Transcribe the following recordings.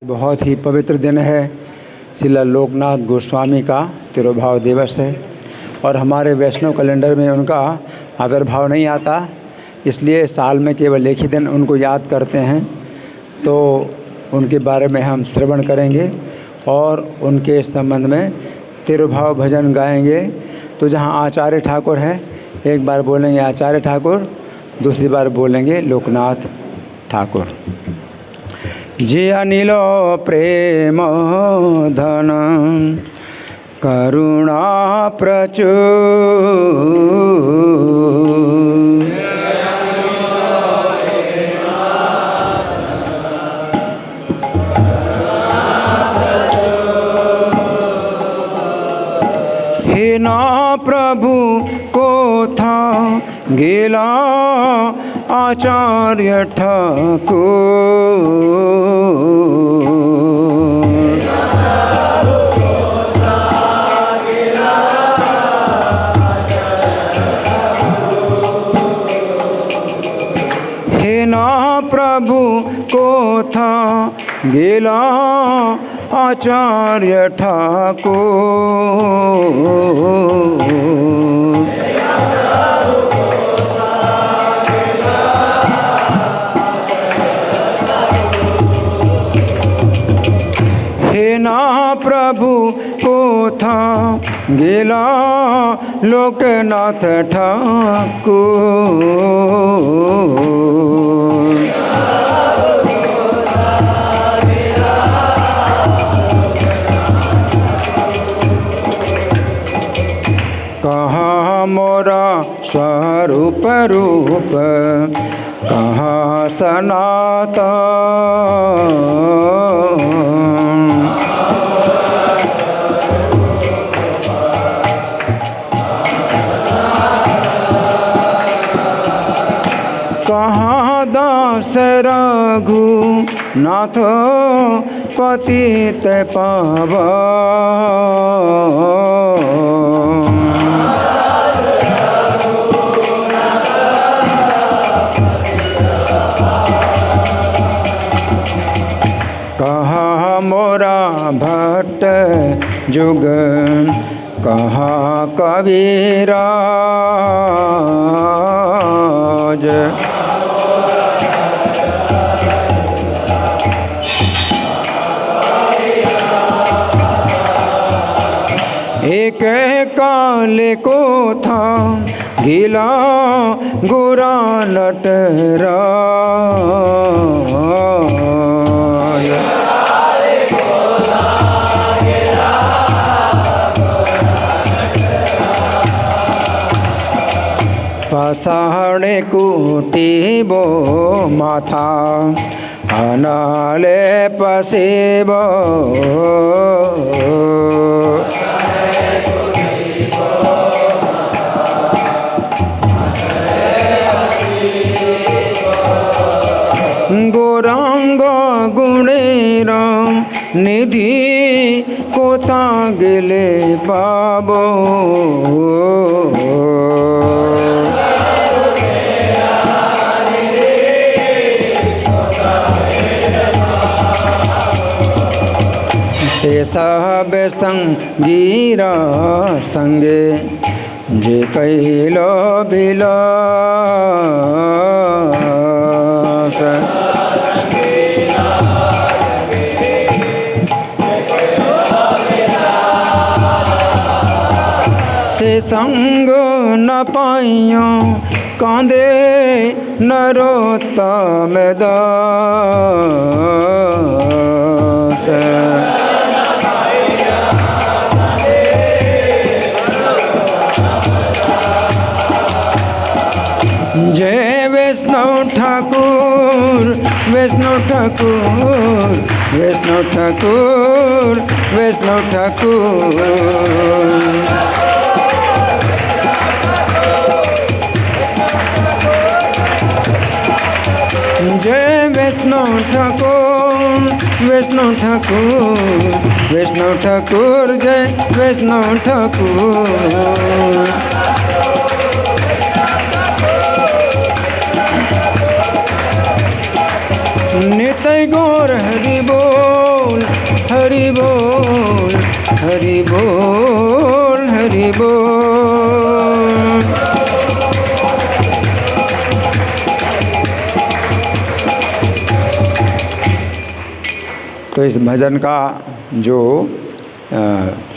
बहुत ही पवित्र दिन है। श्रील लोकनाथ गोस्वामी का तिरुभाव दिवस है और हमारे वैष्णव कैलेंडर में उनका आविर्भाव नहीं आता, इसलिए साल में केवल एक ही दिन उनको याद करते हैं। तो उनके बारे में हम श्रवण करेंगे और उनके संबंध में तिरुभाव भजन गाएंगे। तो जहाँ आचार्य ठाकुर है, एक बार बोलेंगे आचार्य ठाकुर, दूसरी बार बोलेंगे लोकनाथ ठाकुर। जे अनिलो प्रेम धन करुणा प्रचुर, हे ना प्रभु को था गेला आचार्य ठाकुर, हे ना प्रभु को था गेला आचार्य ठाकुर, हे ना प्रभु को था गेला लोकनाथ ठाकुर, कहाँ मोरा स्वरूप रूप कहाँ सनातन, कहाँ दास रघु नाथ पतित पावन, कहाँ मोरा भट्ट जुग कहाँ कबीराज, एक काले को था गीला गोरा नटराज, पसाड़े कुटी बो माथा अनाले पसेबो, गौरांग गुणेर निधि कोथा गेले पाबो, से सब संगीरा संगे जे कैलो बिलास, से संग न पाइयो कांदे नरोत्तम दास, जय वैष्णव ठाकुर वैष्णव ठाकुर वैष्णव ठाकुर वैष्णव ठाकुर, जय वैष्णव ठाकुर वैष्णव ठाकुर वैष्णव ठाकुर, जय वैष्णव ठाकुर। नित्य गौर हरि बोल। हरि बोल हरि बोल। तो इस भजन का जो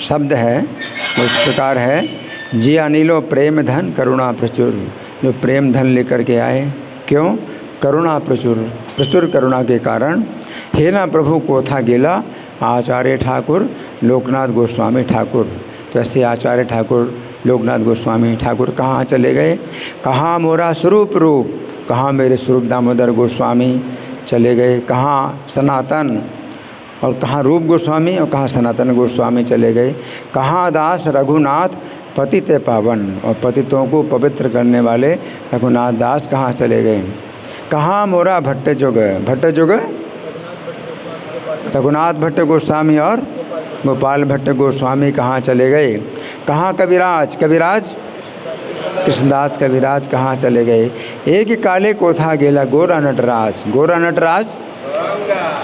शब्द है वो इस प्रकार है, जी अनिलो प्रेम धन करुणा प्रचुर। जो प्रेम धन लेकर के आए, क्यों? करुणा प्रचुर, प्रचुर करुणा के कारण। हे ना प्रभु कोथा गेला आचार्य ठाकुर लोकनाथ गोस्वामी ठाकुर। तो ऐसे आचार्य ठाकुर लोकनाथ गोस्वामी ठाकुर कहाँ चले गए? कहाँ मोरा स्वरूप रूप, कहाँ मेरे स्वरूप दामोदर गोस्वामी चले गए? कहाँ सनातन और कहाँ रूप गोस्वामी और कहाँ सनातन गोस्वामी चले गए? कहाँ दास रघुनाथ पतित पावन, और पतितों को पवित्र करने वाले रघुनाथ दास कहाँ चले गए? कहाँ मोरा भट्ट जुग, भट्ट जुग रघुनाथ भट्ट गोस्वामी और गोपाल भट्ट गोस्वामी कहाँ चले गए? कहाँ कविराज, कविराज कृष्णदास कविराज कहाँ चले गए? एक काले कोथा गेला गोरा नटराज, गोरा नटराज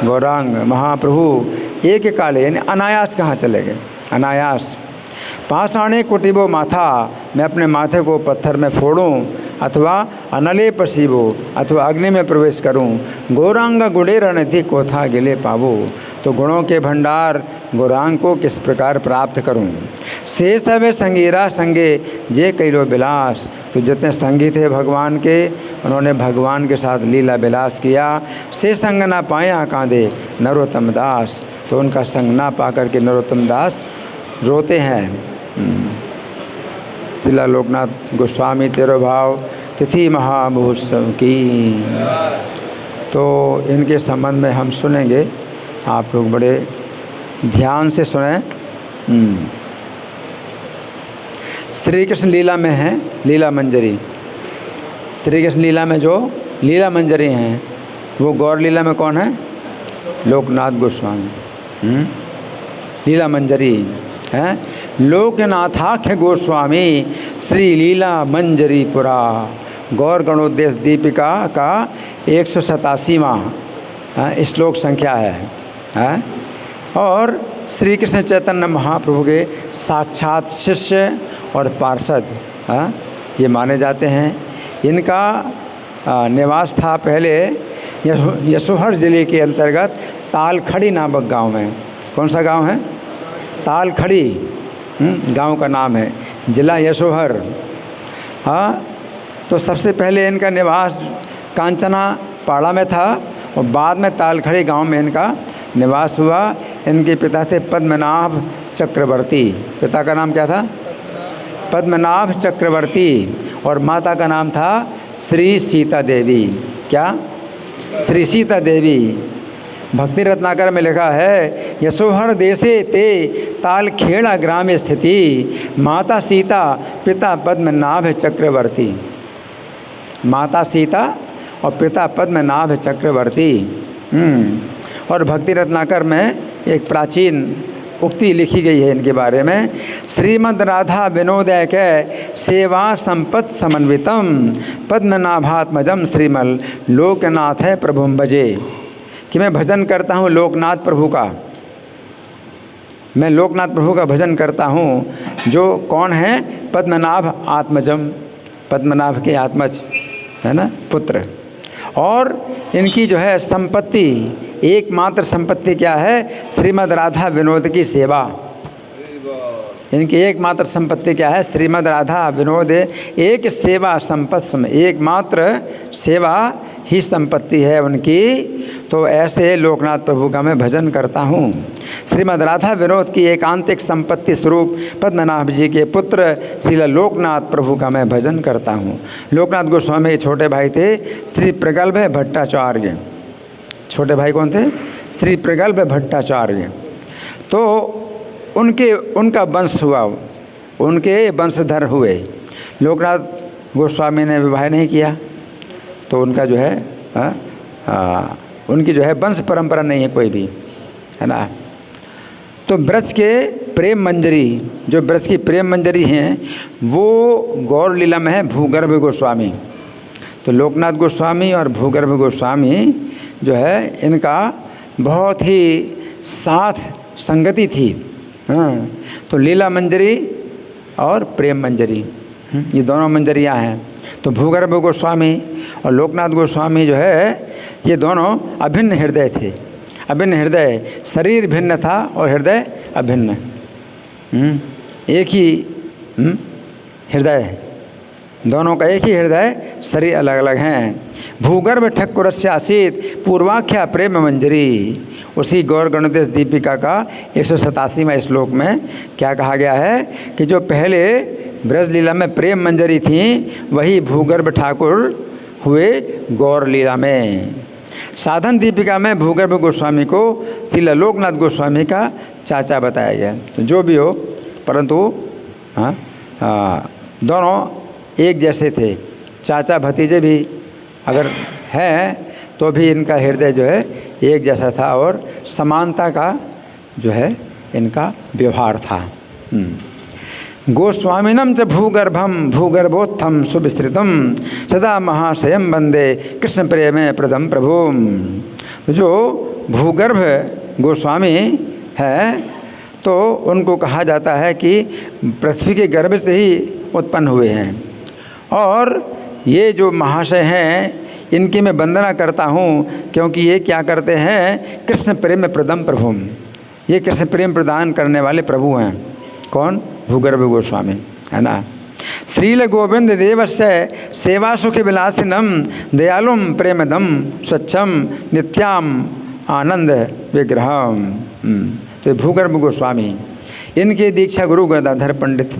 गौरांग महाप्रभु एक काले यानी अनायास कहाँ चले गए? अनायास। पाषाणे कुटिबो माथा, मैं अपने माथे को पत्थर में फोड़ूं, अथवा अनले पसीबो, अथवा अग्नि में प्रवेश करूं। गौरांग गुणे रणधि कोथा गिले पावो, तो गुणों के भंडार गौरांग को किस प्रकार प्राप्त करूं? से सब संगीरा संगे जे कैलो विलास, तो जितने संगी थे भगवान के, उन्होंने भगवान के साथ लीला विलास किया। से संग ना पाया कांदे नरोत्तम दास, तो उनका संग ना पा कर के नरोत्तम दास रोते हैं। श्रीला लोकनाथ गोस्वामी तेरो भाव तिथि महामहोत्सव की। तो इनके संबंध में हम सुनेंगे, आप लोग बड़े ध्यान से सुने। श्री कृष्ण लीला में है लीला मंजरी। श्री कृष्ण लीला में जो लीला मंजरी हैं, वो गौर लीला में कौन है? लोकनाथ गोस्वामी। लीला मंजरी है लोकनाथाख्य गोस्वामी श्री लीला मंजरी पुरा। गौर गणोद्देश दीपिका का 187वां श्लोक संख्या है। और श्री कृष्ण चैतन्य महाप्रभु के साक्षात शिष्य और पार्षद ये माने जाते हैं। इनका निवास था पहले यशोहर ज़िले के अंतर्गत तालखड़ी नामक गांव में। कौन सा गांव है? तालखड़ी गांव का नाम है, जिला यशोहर। तो सबसे पहले इनका निवास कांचना पाड़ा में था और बाद में तालखड़ी गांव में इनका निवास हुआ। इनके पिता थे पद्मनाभ चक्रवर्ती। पिता का नाम क्या था? पद्मनाभ चक्रवर्ती। और माता का नाम था श्री सीता देवी। क्या? श्री सीता देवी। भक्ति रत्नाकर में लिखा है, यशोहर देशे ते तालखेड़ा ग्राम स्थिति, माता सीता पिता पद्मनाभ चक्रवर्ती। माता सीता और पिता पद्मनाभ चक्रवर्ती। और भक्ति रत्नाकर में एक प्राचीन उक्ति लिखी गई है इनके बारे में, श्रीमद् राधा विनोदय के सेवा संपत् समन्वितम पद्मनाभात्मजम श्रीमल लोकनाथ है प्रभुम भजे। कि मैं भजन करता हूँ लोकनाथ प्रभु का, मैं लोकनाथ प्रभु का भजन करता हूँ, जो कौन है? पद्मनाभ आत्मजम, पद्मनाभ के आत्मज है ना, पुत्र। और इनकी जो है संपत्ति, एकमात्र संपत्ति क्या है? श्रीमद् राधा विनोद की सेवा। इनकी एकमात्र संपत्ति क्या है? श्रीमद् राधा विनोद एक सेवा संपत्ति, एकमात्र सेवा ही संपत्ति है उनकी। तो ऐसे लोकनाथ प्रभु का मैं भजन करता हूँ। श्रीमद् राधा विनोद की एकांतिक संपत्ति स्वरूप पद्मनाभ जी के पुत्र श्रील लोकनाथ प्रभु का मैं भजन करता हूँ। लोकनाथ गोस्वामी के छोटे भाई थे श्री प्रगल्भ भट्टाचार्य। छोटे भाई कौन थे? श्री प्रगल्भ भट्टाचार्य। तो उनका वंश हुआ, उनके वंशधर हुए। लोकनाथ गोस्वामी ने विवाह नहीं किया, तो उनका जो है उनकी जो है वंश परंपरा नहीं है कोई भी, है ना। तो ब्रज के प्रेम मंजरी, जो ब्रज की प्रेम मंजरी हैं, वो गौर लीला में है भूगर्भ गोस्वामी। तो लोकनाथ गोस्वामी और भूगर्भ गोस्वामी जो है, इनका बहुत ही साथ संगति थी, हाँ, तो लीला मंजरी और प्रेम मंजरी, ये दोनों मंजरियाँ हैं। तो भूगर्भ गोस्वामी और लोकनाथ गोस्वामी जो है ये दोनों अभिन्न हृदय थे। अभिन्न हृदय, शरीर भिन्न था और हृदय अभिन्न, एक ही हृदय, दोनों का एक ही हृदय, शरीर अलग अलग हैं। भूगर्भ ठक्कुरस्य आसीत पूर्वाख्या प्रेम मंजरी, उसी गौर गणोदेश दीपिका का 187वां श्लोक में क्या कहा गया है कि जो पहले ब्रज लीला में प्रेम मंजरी थी वही भूगर्भ ठाकुर हुए गौर लीला में। साधन दीपिका में भूगर्भ गोस्वामी को श्रील लोकनाथ गोस्वामी का चाचा बताया गया। तो जो भी हो, परंतु दोनों एक जैसे थे। चाचा भतीजे भी अगर हैं तो भी इनका हृदय जो है एक जैसा था और समानता का जो है इनका व्यवहार था। गोस्वामिनम च भूगर्भम भूगर्भोत्थम सुविस्तृतम सदा महाशयम वंदे कृष्ण प्रेम प्रदम प्रभुम। तो जो भूगर्भ गोस्वामी है तो उनको कहा जाता है कि पृथ्वी के गर्भ से ही उत्पन्न हुए हैं, और ये जो महाशय हैं इनकी मैं वंदना करता हूँ क्योंकि ये क्या करते हैं, कृष्ण प्रेम प्रदम प्रभुम, ये कृष्ण प्रेम प्रदान करने वाले प्रभु हैं। कौन? भूगर्भ गोस्वामी, है ना। श्रील गोविंद देवस्य सेवा सुख विलासिनम दयालुम प्रेमदम स्वच्छम नित्याम आनंद विग्रहम। तो भूगर्भ गोस्वामी, इनके दीक्षा गुरु गदाधर पंडित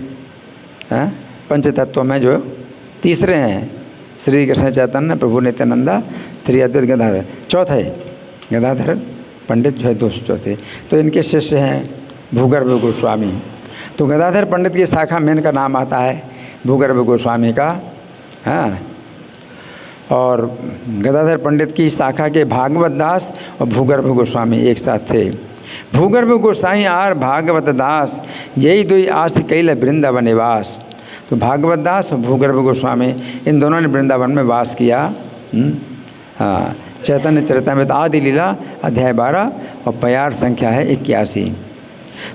पंचतत्व में जो तीसरे हैं, श्री कृष्ण चैतन्य प्रभु नित्यानंदा श्री अद्वैत गदाधर चौथे, गदाधर पंडित जो है 204। तो इनके शिष्य हैं भूगर्भ गोस्वामी। तो गदाधर पंडित की शाखा में इनका नाम आता है भूगर्भ गोस्वामी का। हाँ, और गदाधर पंडित की शाखा के भागवत दास और भूगर्भ गोस्वामी एक साथ थे। भूगर्भ गोसाई आर भागवत दास यही दुई आस कैल वृंदावन निवास। तो भागवत दास और भूगर्भ गोस्वामी इन दोनों ने वृंदावन में वास किया। हाँ, चैतन्य चरितमृत आदि लीला अध्याय 12 और प्यार संख्या है 81।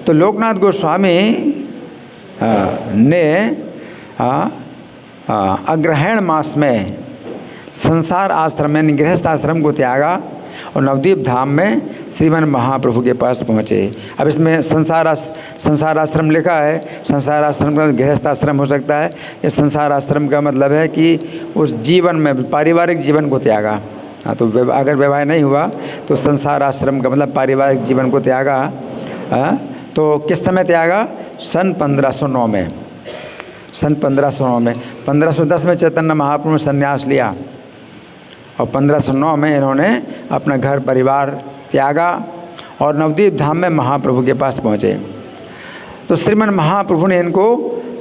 तो लोकनाथ गोस्वामी ने अग्रहण मास में संसार आश्रम में गृहस्थ आश्रम को त्यागा और नवद्वीप धाम में श्रीमन महाप्रभु के पास पहुँचे। अब इसमें संसार आश्रम लिखा है, संसार आश्रम का गृहस्थ आश्रम हो सकता है। ये संसार आश्रम का मतलब है कि उस जीवन में पारिवारिक जीवन को त्यागा। हाँ, तो अगर विवाह नहीं हुआ तो संसार आश्रम का मतलब पारिवारिक जीवन को त्यागा। तो किस समय त्यागा? सन 1509 में। सन 1509 में, 1510 में चैतन्य महाप्रभु ने संन्यास लिया और 1509 में इन्होंने अपना घर परिवार त्यागा और नवद्वीप धाम में महाप्रभु के पास पहुँचे। तो श्रीमन महाप्रभु ने इनको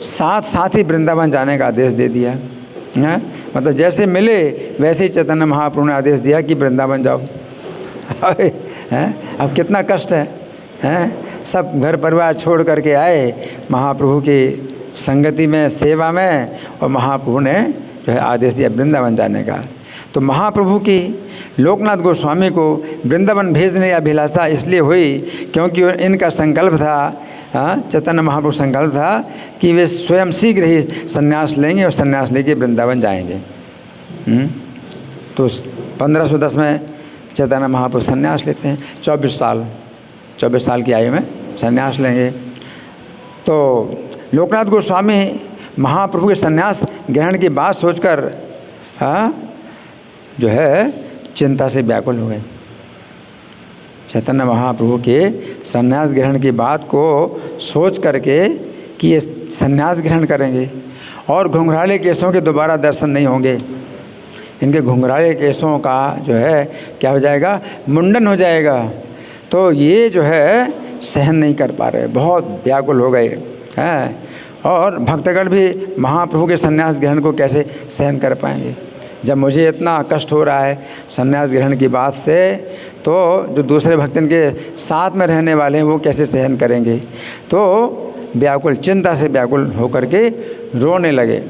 साथ ही वृंदावन जाने का आदेश दे दिया है। मतलब जैसे मिले वैसे ही चैतन्य महाप्रभु ने आदेश दिया कि वृंदावन जाओ। अब कितना कष्ट है, सब घर परिवार छोड़ करके आए महाप्रभु की संगति में, सेवा में, और महाप्रभु ने जो है आदेश दिया वृंदावन जाने का। तो महाप्रभु की लोकनाथ गोस्वामी को वृंदावन भेजने की अभिलाषा इसलिए हुई क्योंकि इनका संकल्प था, चैतन्य महाप्रभु संकल्प था कि वे स्वयं शीघ्र ही संन्यास लेंगे और संन्यास लेके वृंदावन जाएंगे। तो 1510 में चैतन्य महाप्रभु संन्यास लेते हैं। 24 साल की आयु में संन्यास लेंगे। तो लोकनाथ गोस्वामी महाप्रभु के संन्यास ग्रहण की बात सोचकर जो है चिंता से व्याकुल हुए। चैतन्य महाप्रभु के संन्यास ग्रहण की बात को सोच करके कि ये संन्यास ग्रहण करेंगे और घुंघराले केसों के दोबारा दर्शन नहीं होंगे, इनके घुंघराले केसों का जो है क्या हो जाएगा, मुंडन हो जाएगा। तो ये जो है सहन नहीं कर पा रहे, बहुत व्याकुल हो गए हैं। और भक्तगण भी महाप्रभु के संन्यास ग्रहण को कैसे सहन कर पाएंगे। जब मुझे इतना कष्ट हो रहा है संन्यास ग्रहण की बात से, तो जो दूसरे भक्तन के साथ में रहने वाले हैं वो कैसे सहन करेंगे। तो व्याकुल, चिंता से व्याकुल होकर के रोने लगे।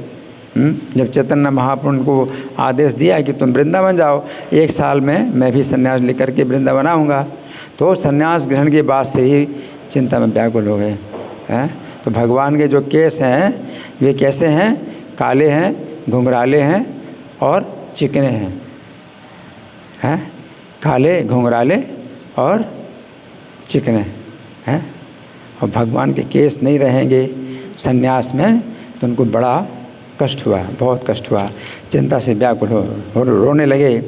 जब चैतन्य महाप्रभु को आदेश दिया कि तुम वृंदावन जाओ, 1 साल में मैं भी संन्यास लेकर के वृंदावन आऊँगा, तो संन्यास ग्रहण के बाद से ही चिंता में व्याकुल हो गए हैं। तो भगवान के जो केस हैं वे कैसे हैं? काले हैं, घुंघराले हैं और चिकने हैं। काले, घुंघराले और चिकने हैं। और भगवान के केस नहीं रहेंगे सन्यास में तो उनको बड़ा कष्ट हुआ, बहुत कष्ट हुआ, चिंता से व्याकुल हो रोने लगे।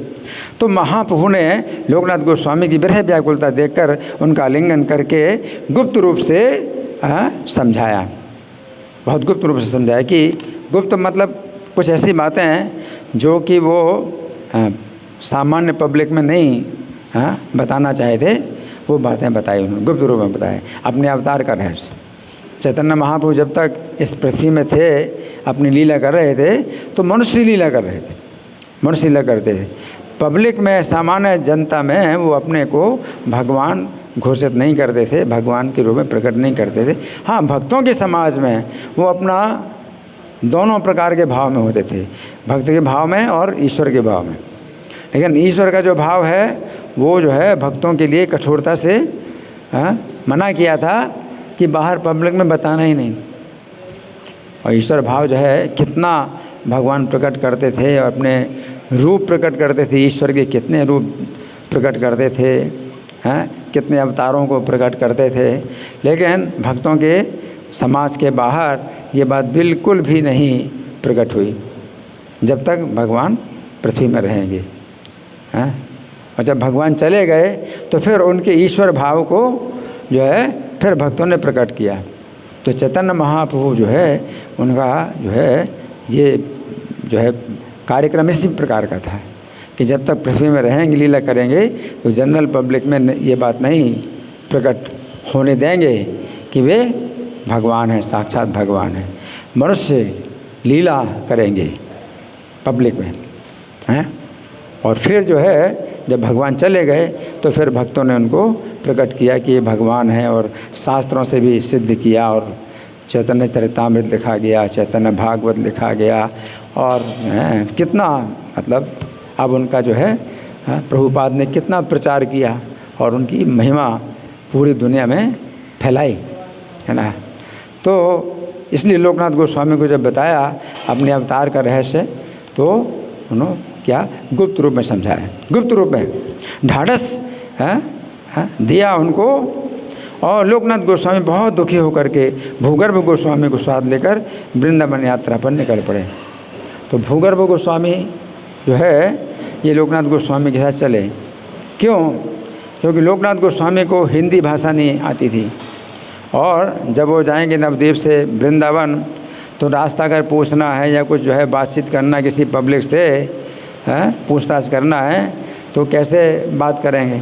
तो महाप्रभु ने लोकनाथ गोस्वामी की विरह व्याकुलता देखकर उनका आलिंगन करके गुप्त रूप से समझाया, बहुत गुप्त रूप से समझाया। कि गुप्त मतलब कुछ ऐसी बातें हैं जो कि वो सामान्य पब्लिक में नहीं बताना चाहे थे, वो बातें बताई उन्होंने, गुप्त रूप में बताए। अपने अवतार का रहस्य चैतन्य महाप्रभु जब तक इस पृथ्वी में थे, अपनी लीला कर रहे थे, तो मनुष्य लीला कर रहे थे, मनुष्य लीला करते थे। पब्लिक में, सामान्य जनता में वो अपने को भगवान घोषित नहीं करते थे, भगवान के रूप में प्रकट नहीं करते थे। हाँ, भक्तों के समाज में वो अपना दोनों प्रकार के भाव में होते थे, भक्त के भाव में और ईश्वर के भाव में। लेकिन ईश्वर का जो भाव है वो जो है भक्तों के लिए कठोरता से मना किया था कि बाहर पब्लिक में बताना ही नहीं। और ईश्वर भाव जो है कितना भगवान प्रकट करते थे और अपने रूप प्रकट करते थे, ईश्वर के कितने रूप प्रकट करते थे, कितने अवतारों को प्रकट करते थे। लेकिन भक्तों के समाज के बाहर ये बात बिल्कुल भी नहीं प्रकट हुई जब तक भगवान पृथ्वी में रहेंगे। और जब भगवान चले गए तो फिर उनके ईश्वर भाव को जो है फिर भक्तों ने प्रकट किया। तो चैतन्य महाप्रभु जो है उनका जो है ये जो है कार्यक्रम इसी प्रकार का था कि जब तक पृथ्वी में रहेंगे, लीला करेंगे, तो जनरल पब्लिक में ये बात नहीं प्रकट होने देंगे कि वे भगवान हैं, साक्षात भगवान हैं। मनुष्य लीला करेंगे पब्लिक में हैं। और फिर जो है जब भगवान चले गए तो फिर भक्तों ने उनको प्रकट किया कि ये भगवान है, और शास्त्रों से भी सिद्ध किया। और चैतन्य चरितामृत लिखा गया, चैतन्य भागवत लिखा गया, और कितना मतलब अब उनका जो है प्रभुपाद ने कितना प्रचार किया और उनकी महिमा पूरी दुनिया में फैलाई, है ना। तो इसलिए लोकनाथ गोस्वामी को जब बताया अपने अवतार का रहस्य, तो उन्होंने क्या गुप्त रूप में समझाया, गुप्त रूप में ढाढ़स दिया उनको। और लोकनाथ गोस्वामी बहुत दुखी होकर के भूगर्भ गोस्वामी को साथ लेकर वृंदावन यात्रा पर निकल पड़े। तो भूगर्भ गोस्वामी जो है ये लोकनाथ गोस्वामी के साथ चले। क्यों? क्योंकि लोकनाथ गोस्वामी को हिंदी भाषा नहीं आती थी, और जब वो जाएंगे नवद्वीप से वृंदावन तो रास्ता अगर पूछना है या कुछ जो है बातचीत करना किसी पब्लिक से पूछताछ करना है तो कैसे बात करेंगे।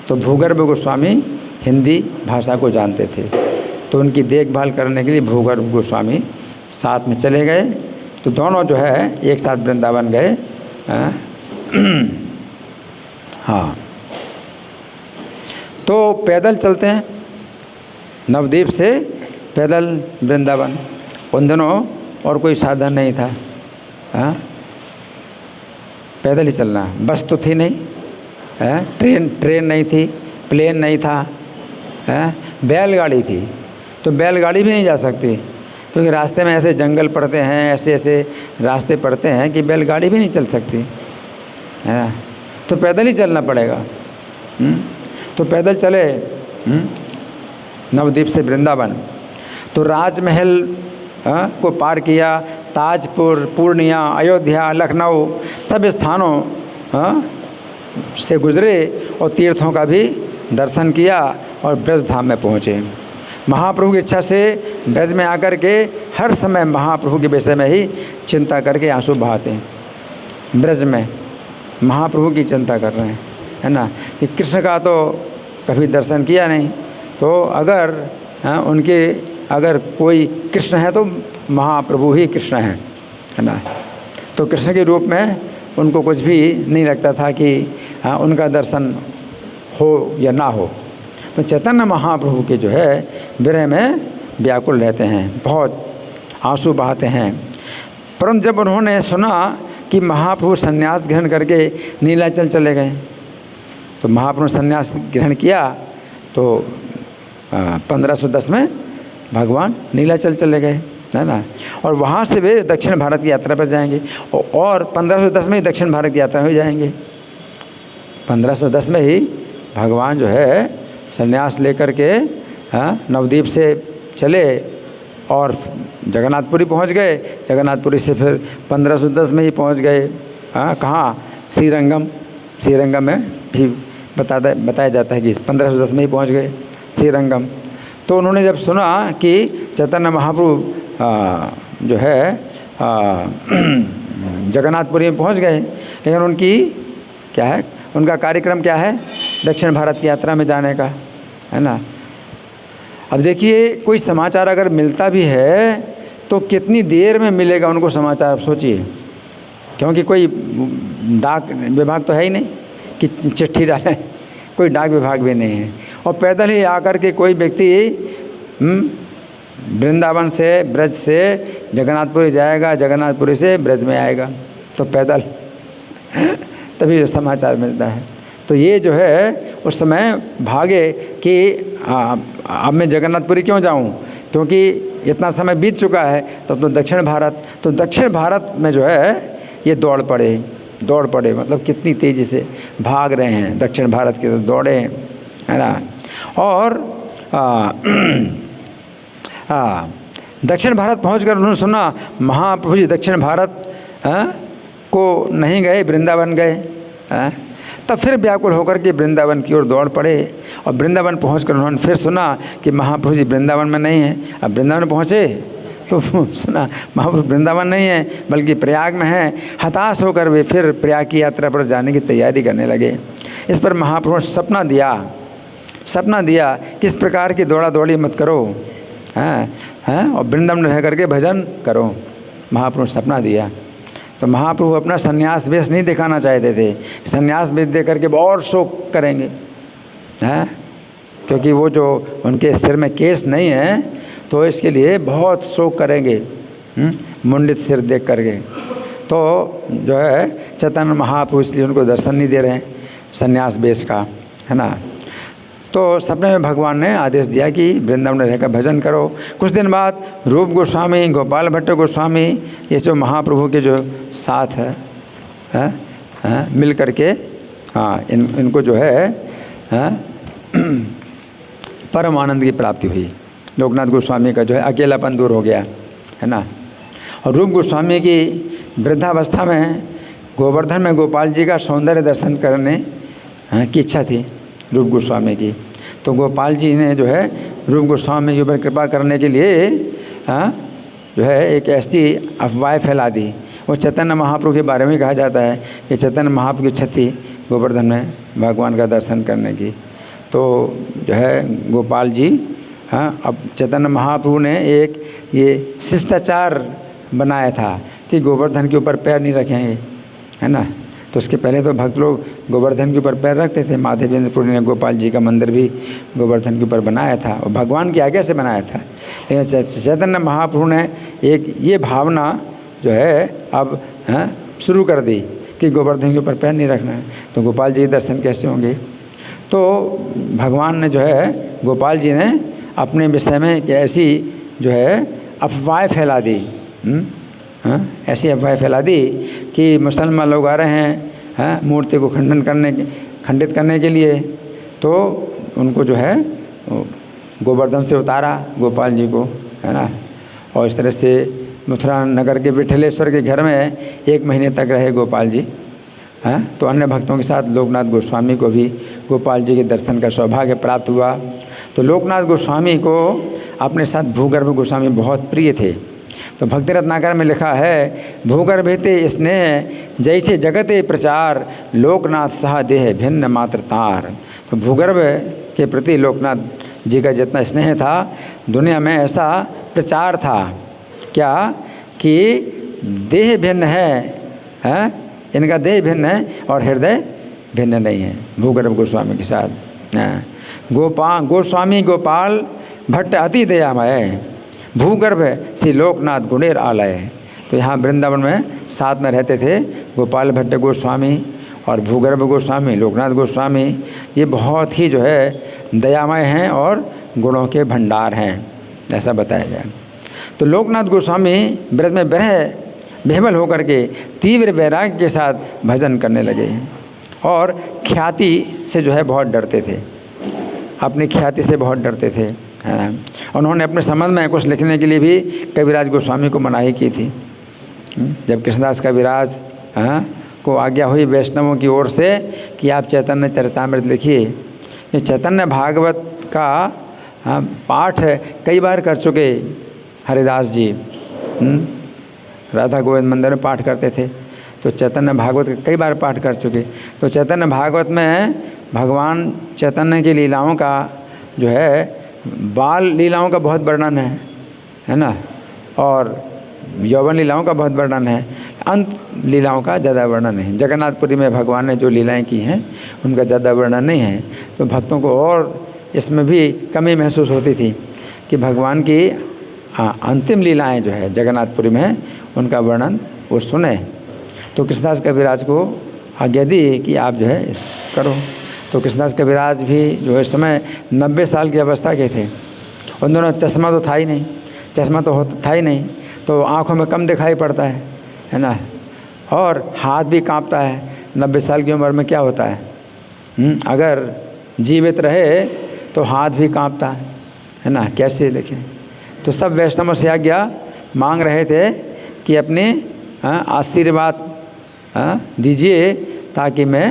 तो भूगर्भ गोस्वामी हिंदी भाषा को जानते थे, तो उनकी देखभाल करने के लिए भूगर्भ गोस्वामी साथ में चले गए। तो दोनों जो है एक साथ वृंदावन गए। हाँ, तो पैदल चलते हैं नवद्वीप से पैदल वृंदावन। उन दिनों और कोई साधन नहीं था, पैदल ही चलना। बस तो थी नहीं, ट्रेन नहीं थी, प्लेन नहीं था, बैलगाड़ी थी। तो बैलगाड़ी भी नहीं जा सकती क्योंकि रास्ते में ऐसे जंगल पड़ते हैं, ऐसे ऐसे रास्ते पड़ते हैं कि बैलगाड़ी भी नहीं चल सकती, है ना। तो पैदल ही चलना पड़ेगा। तो पैदल चले नवद्वीप से वृंदावन। तो राजमहल को पार किया, ताजपुर, पूर्णिया, अयोध्या, लखनऊ सब स्थानों से गुजरे और तीर्थों का भी दर्शन किया और ब्रज धाम में पहुँचे। महाप्रभु की इच्छा से ब्रज में आकर के हर समय महाप्रभु के विषय में ही चिंता करके आंसू बहाते हैं। ब्रज में महाप्रभु की चिंता कर रहे हैं, है ना, कि कृष्ण का तो कभी दर्शन किया नहीं, तो अगर उनके अगर कोई कृष्ण है तो महाप्रभु ही कृष्ण है ना। तो कृष्ण के रूप में उनको कुछ भी नहीं लगता था कि उनका दर्शन हो या ना हो। तो चैतन्य महाप्रभु के जो है विरह में व्याकुल रहते हैं, बहुत आंसू बहाते हैं। परंतु जब उन्होंने सुना कि महाप्रभु संन्यास ग्रहण करके नीलाचल चले गए, तो महाप्रभु संन्यास ग्रहण किया तो 1510 में भगवान नीलाचल चले गए, है ना। और वहाँ से वे दक्षिण भारत की यात्रा पर जाएंगे और 1510 में ही दक्षिण भारत की यात्रा हो जाएंगे। 1510 में ही भगवान जो है संन्यास लेकर के नवद्वीप से चले और जगन्नाथपुरी पहुंच गए। जगन्नाथपुरी से फिर 1510 में ही पहुंच गए कहाँ, श्रीरंगम। श्रीरंगम में भी बताया जाता है कि 1510 में ही पहुंच गए श्रीरंगम। तो उन्होंने जब सुना कि चैतन्य महाप्रभु जो है जगन्नाथपुरी में पहुंच गए, लेकिन उनकी क्या है, उनका कार्यक्रम क्या है, दक्षिण भारत की यात्रा में जाने का, है ना। अब देखिए कोई समाचार अगर मिलता भी है तो कितनी देर में मिलेगा उनको समाचार, आप सोचिए, क्योंकि कोई डाक विभाग तो है ही नहीं कि चिट्ठी डालें, कोई डाक विभाग भी नहीं है। और पैदल ही आकर के कोई व्यक्ति वृंदावन से, ब्रज से जगन्नाथपुरी जाएगा, जगन्नाथपुरी से ब्रज में आएगा, तो पैदल तभी समाचार मिलता है। तो ये जो है उस समय भागे कि अब मैं जगन्नाथपुरी क्यों जाऊं, क्योंकि इतना समय बीत चुका है। तब तो दक्षिण भारत में जो है ये दौड़ पड़े, मतलब कितनी तेज़ी से भाग रहे हैं दक्षिण भारत की, तो दौड़े, है ना। और दक्षिण भारत पहुंचकर उन्होंने सुना महाप्रभु जी दक्षिण भारत को नहीं गए, वृंदावन गए। तब फिर व्याकुल होकर के वृंदावन की ओर दौड़ पड़े और वृंदावन पहुंचकर उन्होंने फिर सुना कि महाप्रभु जी वृंदावन में नहीं है। अब वृंदावन पहुँचे तो सुना महाप्रभु वृंदावन नहीं है बल्कि प्रयाग में है। हताश होकर वे फिर प्रयाग की यात्रा पर जाने की तैयारी करने लगे। इस पर महाप्रभु ने सपना दिया कि इस प्रकार की दौड़ा दौड़ी मत करो, हैं, और वृंदावन में रह करके भजन करो। महाप्रभु ने सपना दिया। तो महाप्रभु अपना संन्यास वेश नहीं दिखाना चाहते थे, संन्यास वेश दे करके और शोक करेंगे, हैं, क्योंकि वो जो उनके सिर में केस नहीं है तो इसके लिए बहुत शोक करेंगे, मुंडित सिर देख करके। तो जो है चैतन्य महाप्रभु इसलिए उनको दर्शन नहीं दे रहे हैं संन्यास वेश का, है ना। तो सपने में भगवान ने आदेश दिया कि वृंदावन में रहकर भजन करो। कुछ दिन बाद रूप गोस्वामी, गोपाल भट्ट गोस्वामी, ये जो महाप्रभु के जो साथ है मिल करके इनको जो है परम आनंद की प्राप्ति हुई। लोकनाथ गोस्वामी का जो है अकेलापन दूर हो गया, है ना। और रूप गोस्वामी की वृद्धावस्था में गोवर्धन में गोपाल जी का सौंदर्य दर्शन करने की इच्छा थी रूप गोस्वामी की। तो गोपाल जी ने जो है रूप गोस्वामी के ऊपर कृपा करने के लिए जो है एक ऐसी अफवाह फैला दी। वो चैतन्य महाप्रभु के बारे में कहा जाता है कि चैतन्य महाप्रभु की इच्छा थी गोवर्धन में भगवान का दर्शन करने की। तो जो है गोपाल जी अब चैतन्य महाप्रभु ने एक ये शिष्टाचार बनाया था कि गोवर्धन के ऊपर पैर नहीं रखेंगे, है ना। तो उसके पहले तो भक्त लोग गोवर्धन के ऊपर पैर रखते थे। माधवेंद्रपुरी ने गोपाल जी का मंदिर भी गोवर्धन के ऊपर बनाया था और भगवान की आज्ञा से बनाया था। लेकिन चैतन्य महाप्रभु ने एक ये भावना जो है अब शुरू कर दी कि गोवर्धन के ऊपर पैर नहीं रखना है। तो गोपाल जी के दर्शन कैसे होंगे। तो भगवान ने जो है गोपाल जी ने अपने विषय में ऐसी जो है अफवाह फैला दी, ऐसी अफवाह फैला दी कि मुसलमान लोग आ रहे हैं मूर्ति को खंडित करने के लिए। तो उनको जो है गोवर्धन से उतारा गोपाल जी को, है ना। और इस तरह से मथुरा नगर के विठलेश्वर के घर में 1 महीने तक रहे गोपाल जी, हैं। तो अन्य भक्तों के साथ लोकनाथ गोस्वामी को भी गोपाल जी के दर्शन का सौभाग्य प्राप्त हुआ। तो लोकनाथ गोस्वामी को अपने साथ भूगर्भ गोस्वामी बहुत प्रिय थे। तो भक्ति रत्नाकर में लिखा है, भूगर्भेते स्नेह जैसे जगते प्रचार, लोकनाथ सहा देह भिन्न मात्र तार। तो भूगर्भ के प्रति लोकनाथ जी का जितना स्नेह था, दुनिया में ऐसा प्रचार था क्या कि देह भिन्न है, इनका देह भिन्न है और हृदय भिन्न नहीं है भूगर्भ गोस्वामी के साथ। गोस्वामी गोपाल भट्ट अति दयामय, भूगर्भ श्री लोकनाथ गुणेर आलय। तो यहाँ वृंदावन में साथ में रहते थे गोपाल भट्ट गोस्वामी और भूगर्भ गोस्वामी, लोकनाथ गोस्वामी। ये बहुत ही जो है दयामय हैं और गुणों के भंडार हैं, ऐसा बताया गया। तो लोकनाथ गोस्वामी ब्रज में विह्वल होकर के तीव्र वैराग्य के साथ भजन करने लगे और ख्याति से जो है बहुत डरते थे, अपनी ख्याति से बहुत डरते थे, है ना। उन्होंने अपने संबंध में कुछ लिखने के लिए भी कविराज गोस्वामी को मनाही की थी। जब कृष्णदास कविराज को आज्ञा हुई वैष्णवों की ओर से कि आप चैतन्य चरितामृत लिखिए, ये चैतन्य भागवत का पाठ कई बार कर चुके हरिदास जी, राधा गोविंद मंदिर में पाठ करते थे, तो चैतन्य भागवत का कई बार पाठ कर चुके। तो चैतन्य भागवत में भगवान चैतन्य की लीलाओं का जो है, बाल लीलाओं का बहुत वर्णन है ना, और यौवन लीलाओं का बहुत वर्णन है, अंत लीलाओं का ज़्यादा वर्णन है। जगन्नाथपुरी में भगवान ने जो लीलाएं की हैं उनका ज़्यादा वर्णन नहीं है। तो भक्तों को और इसमें भी कमी महसूस होती थी कि भगवान की अंतिम लीलाएं जो है जगन्नाथपुरी में, उनका वर्णन वो सुने। तो कृष्णदास कविराज को आज्ञा दी कि आप जो है करो। तो कृष्णदास कविराज भी जो इस समय 90 साल की अवस्था के थे। उन दोनों चश्मा तो था ही नहीं, चश्मा तो था ही नहीं, तो आँखों में कम दिखाई पड़ता है ना, और हाथ भी कांपता है। 90 साल की उम्र में क्या होता है, अगर जीवित रहे तो हाथ भी कांपता है ना, कैसे लिखें। तो सब वैष्णवों से आज्ञा मांग रहे थे कि अपने आशीर्वाद दीजिए ताकि मैं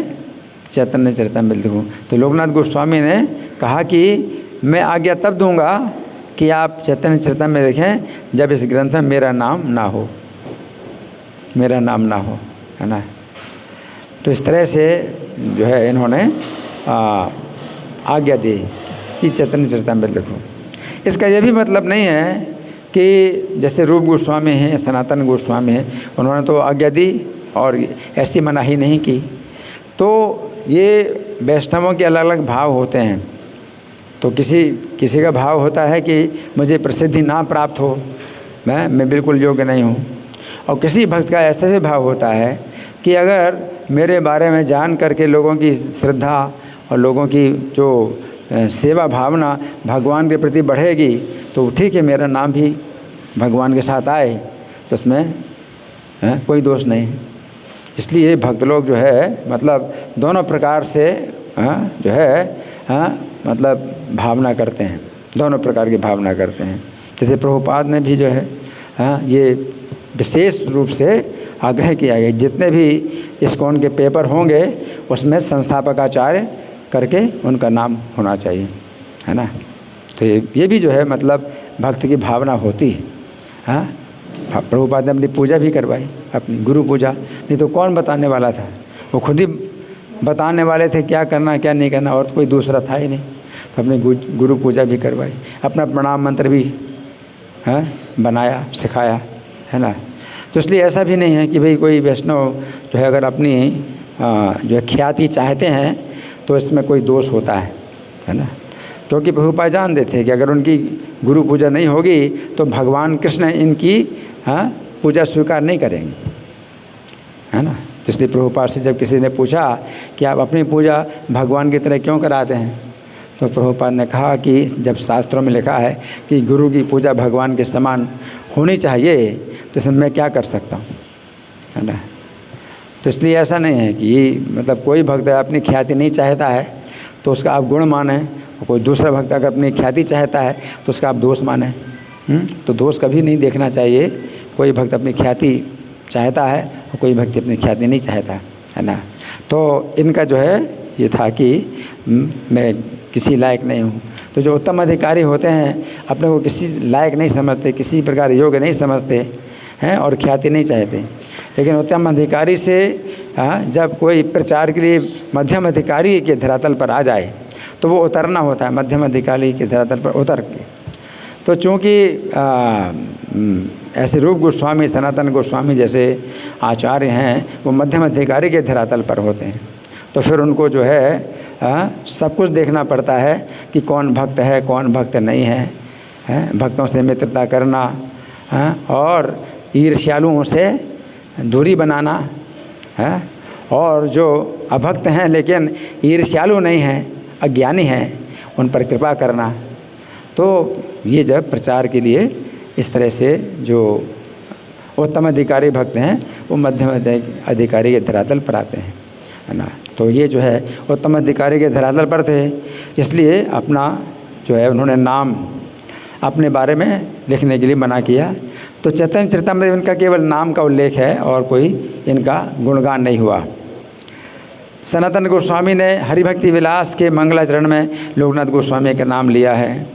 चैतन्य चरितामृत लिखूँ। तो लोकनाथ गोस्वामी ने कहा कि मैं आज्ञा तब दूंगा कि आप चैतन्य चरितामृत लिखें जब इस ग्रंथ में मेरा नाम ना हो, मेरा नाम ना हो, है ना। तो इस तरह से जो है इन्होंने आज्ञा दी कि चैतन्य चरितामृत लिखो। इसका यह भी मतलब नहीं है कि जैसे रूप गोस्वामी हैं, सनातन गोस्वामी हैं, उन्होंने तो आज्ञा दी और ऐसी मनाही नहीं की। तो ये वैष्णवों के अलग अलग भाव होते हैं। तो किसी का भाव होता है कि मुझे प्रसिद्धि ना प्राप्त हो, मैं बिल्कुल योग्य नहीं हूँ। और किसी भक्त का ऐसा भी भाव होता है कि अगर मेरे बारे में जान करके लोगों की श्रद्धा और लोगों की जो सेवा भावना भगवान के प्रति बढ़ेगी तो ठीक है, मेरा नाम भी भगवान के साथ आए तो उसमें कोई दोष नहीं। इसलिए भक्त लोग जो है मतलब दोनों प्रकार से जो है मतलब भावना करते हैं, दोनों प्रकार की भावना करते हैं। जैसे प्रभुपाद ने भी जो है ये विशेष रूप से आग्रह किया है जितने भी इस्कॉन के पेपर होंगे उसमें संस्थापक आचार्य करके उनका नाम होना चाहिए, है ना। तो ये भी जो है मतलब भक्त की भावना होती है। प्रभुपाद ने अपनी पूजा भी करवाई, अपनी गुरु पूजा, नहीं तो कौन बताने वाला था, वो खुद ही बताने वाले थे क्या करना क्या नहीं करना, और तो कोई दूसरा था ही नहीं। तो अपनी गुरु पूजा भी करवाई, अपना प्रणाम मंत्र भी बनाया सिखाया, है ना। तो इसलिए ऐसा भी नहीं है कि भाई कोई वैष्णव जो है अगर अपनी जो है ख्याति चाहते हैं तो इसमें कोई दोष होता है ना। क्योंकि प्रभुपाद जानते थे कि अगर उनकी गुरु पूजा नहीं होगी तो भगवान कृष्ण इनकी पूजा स्वीकार नहीं करेंगे, है ना। इसलिए प्रभुपाद से जब किसी ने पूछा कि आप अपनी पूजा भगवान की तरह क्यों कराते हैं, तो प्रभुपाद ने कहा कि जब शास्त्रों में लिखा है कि गुरु की पूजा भगवान के समान होनी चाहिए तो इसमें मैं क्या कर सकता हूँ, है ना। तो इसलिए ऐसा नहीं है कि मतलब कोई भक्त अपनी ख्याति नहीं चाहता है तो उसका आप गुण माने, और कोई दूसरा भक्त अगर अपनी ख्याति चाहता है तो उसका आप दोष माने। तो दोष कभी नहीं देखना चाहिए। कोई भक्त अपनी ख्याति चाहता है और कोई भक्त अपनी ख्याति नहीं चाहता, है ना। तो इनका जो है ये था कि मैं किसी लायक नहीं हूँ। तो जो उत्तम अधिकारी होते हैं अपने को किसी लायक नहीं समझते, किसी प्रकार योग्य नहीं समझते हैं और ख्याति नहीं चाहते। लेकिन उत्तम अधिकारी से जब कोई प्रचार के लिए मध्यम अधिकारी के धरातल पर आ जाए तो वो उतरना होता है, मध्यम अधिकारी के धरातल पर उतर के। तो चूँकि ऐसे रूप गोस्वामी सनातन गोस्वामी जैसे आचार्य हैं वो मध्यम अधिकारी के धरातल पर होते हैं, तो फिर उनको जो है सब कुछ देखना पड़ता है कि कौन भक्त है कौन भक्त नहीं है, भक्तों से मित्रता करना और ईर्ष्यालुओं से दूरी बनाना है। और जो अभक्त हैं लेकिन ईर्ष्यालु नहीं हैं, अज्ञानी हैं, उन पर कृपा करना। तो ये जब प्रचार के लिए इस तरह से जो उत्तम अधिकारी भक्त हैं वो मध्यम अधिकारी के धरातल पर आते हैं, है ना। तो ये जो है उत्तम अधिकारी के धरातल पर थे, इसलिए अपना जो है उन्होंने नाम अपने बारे में लिखने के लिए मना किया। तो चैतन्य चरितमृत इनका केवल नाम का उल्लेख है और कोई इनका गुणगान नहीं हुआ। सनातन गोस्वामी ने हरिभक्ति विलास के मंगलाचरण में लोकनाथ गोस्वामी का नाम लिया है,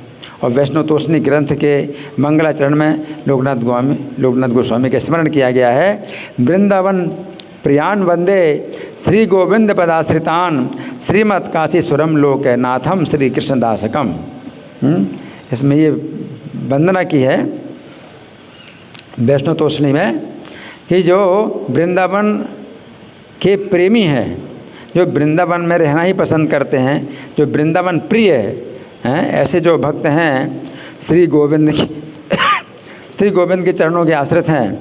और वैष्णव तोषणी ग्रंथ के मंगलाचरण में लोकनाथ गोस्वामी का स्मरण किया गया है। वृंदावन प्रियान वंदे श्री गोविंद पदाश्रितान श्रीमत् काशीश्वरम लोक नाथम श्री कृष्णदासकम। इसमें ये वंदना की है वैष्णव तोषणी में कि जो वृंदावन के प्रेमी हैं, जो वृंदावन में रहना ही पसंद करते हैं, जो वृंदावन प्रिय हैं, ऐसे जो भक्त हैं श्री गोविंद के चरणों के आश्रित हैं,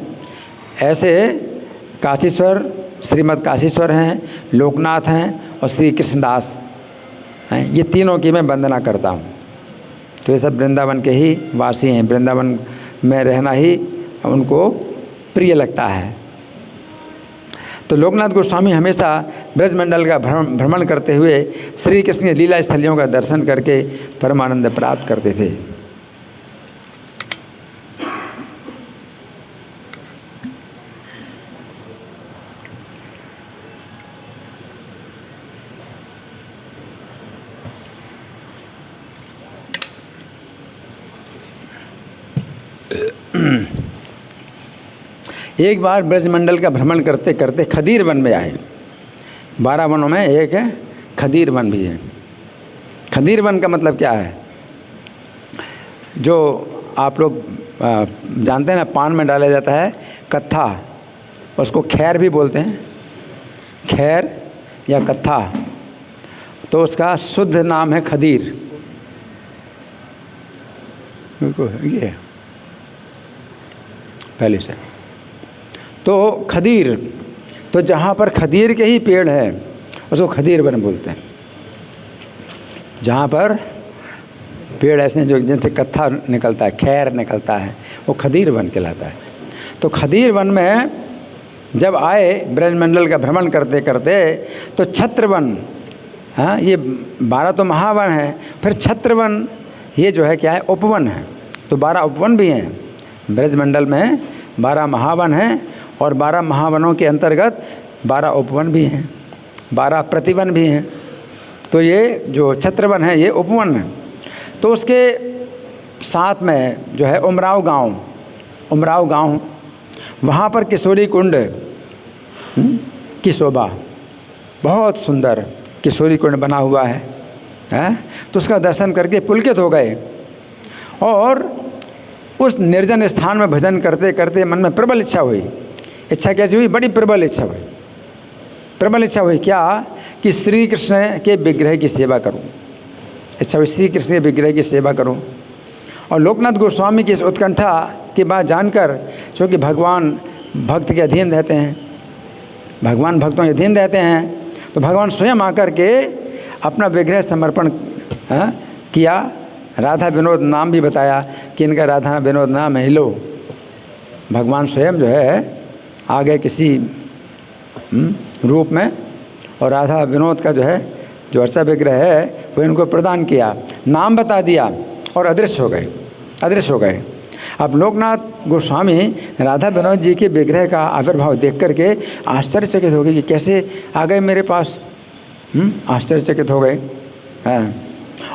ऐसे काशीश्वर श्रीमद् काशीश्वर हैं, लोकनाथ हैं और श्री कृष्णदास हैं, ये तीनों की मैं वंदना करता हूँ। तो ये सब वृंदावन के ही वासी हैं, वृंदावन में रहना ही उनको प्रिय लगता है। तो लोकनाथ गोस्वामी हमेशा ब्रजमंडल का भ्रमण करते हुए श्री कृष्ण की लीला स्थलियों का दर्शन करके परमानंद प्राप्त करते थे। एक बार ब्रजमंडल का भ्रमण करते करते खदीर वन में आए। 12 वनों में एक है खदीर वन भी है। खदीर वन का मतलब क्या है? जो आप लोग जानते हैं ना, पान में डाला जाता है कत्था, उसको खैर भी बोलते हैं, खैर या कत्था। तो उसका शुद्ध नाम है खदीर। ये पहले से तो खदीर, तो जहाँ पर खदीर के ही पेड़ है उसको खदीर वन बोलते हैं। जहाँ पर पेड़ ऐसे हैं जो जिनसे कत्था निकलता है, खैर निकलता है, वो खदीर वन कहलाता है। तो खदीर वन में जब आए ब्रजमंडल का भ्रमण करते करते, तो छत्रवन, हाँ ये 12 तो महावन है, फिर छत्रवन ये जो है क्या है, उपवन है। तो 12 उपवन भी हैं ब्रजमंडल में, 12 महावन हैं और 12 महावनों के अंतर्गत 12 उपवन भी हैं, 12 प्रतिवन भी हैं। तो ये जो छत्रवन है ये उपवन है। तो उसके साथ में जो है उमराव गांव, वहाँ पर किशोरी कुंड की शोभा, बहुत सुंदर किशोरी कुंड बना हुआ है, तो उसका दर्शन करके पुलकित हो गए। और उस निर्जन स्थान में भजन करते करते मन में प्रबल इच्छा हुई। इच्छा कैसी हुई? बड़ी प्रबल इच्छा हुई। प्रबल इच्छा हुई क्या? कि श्री कृष्ण के विग्रह की सेवा करूं। इच्छा हुई श्री कृष्ण के विग्रह की सेवा करूं। और लोकनाथ गोस्वामी की इस उत्कंठा की बात जानकर, चूँकि भगवान भक्त के अधीन रहते हैं, भगवान भक्तों के अधीन रहते हैं, तो भगवान स्वयं आकर के अपना विग्रह समर्पण किया। राधा विनोद नाम भी बताया कि इनका राधा विनोद नाम है। लो, भगवान स्वयं जो है आ गए किसी रूप में, और राधा विनोद का जो है जो अर्चा विग्रह है वो इनको प्रदान किया, नाम बता दिया और अदृश्य हो गए। अब लोकनाथ गोस्वामी राधा विनोद जी के विग्रह का आविर्भाव देख करके आश्चर्यचकित हो गए कि कैसे आ गए मेरे पास। आश्चर्यचकित हो गए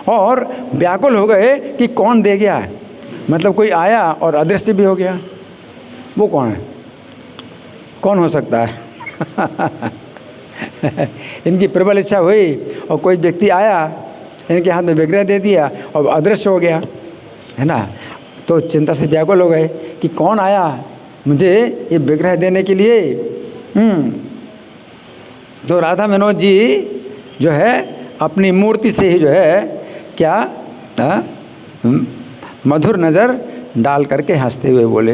और व्याकुल हो गए कि कौन दे गया, मतलब कोई आया और अदृश्य भी हो गया। वो कौन है? कौन हो सकता है? इनकी प्रबल इच्छा हुई और कोई व्यक्ति आया, इनके हाथ में विग्रह दे दिया और अदृश्य हो गया, है ना। तो चिंता से व्याकुल हो गए कि कौन आया मुझे ये विग्रह देने के लिए। तो राधा विनोद जी जो है अपनी मूर्ति से ही जो है क्या मधुर नज़र डाल करके हंसते हुए बोले।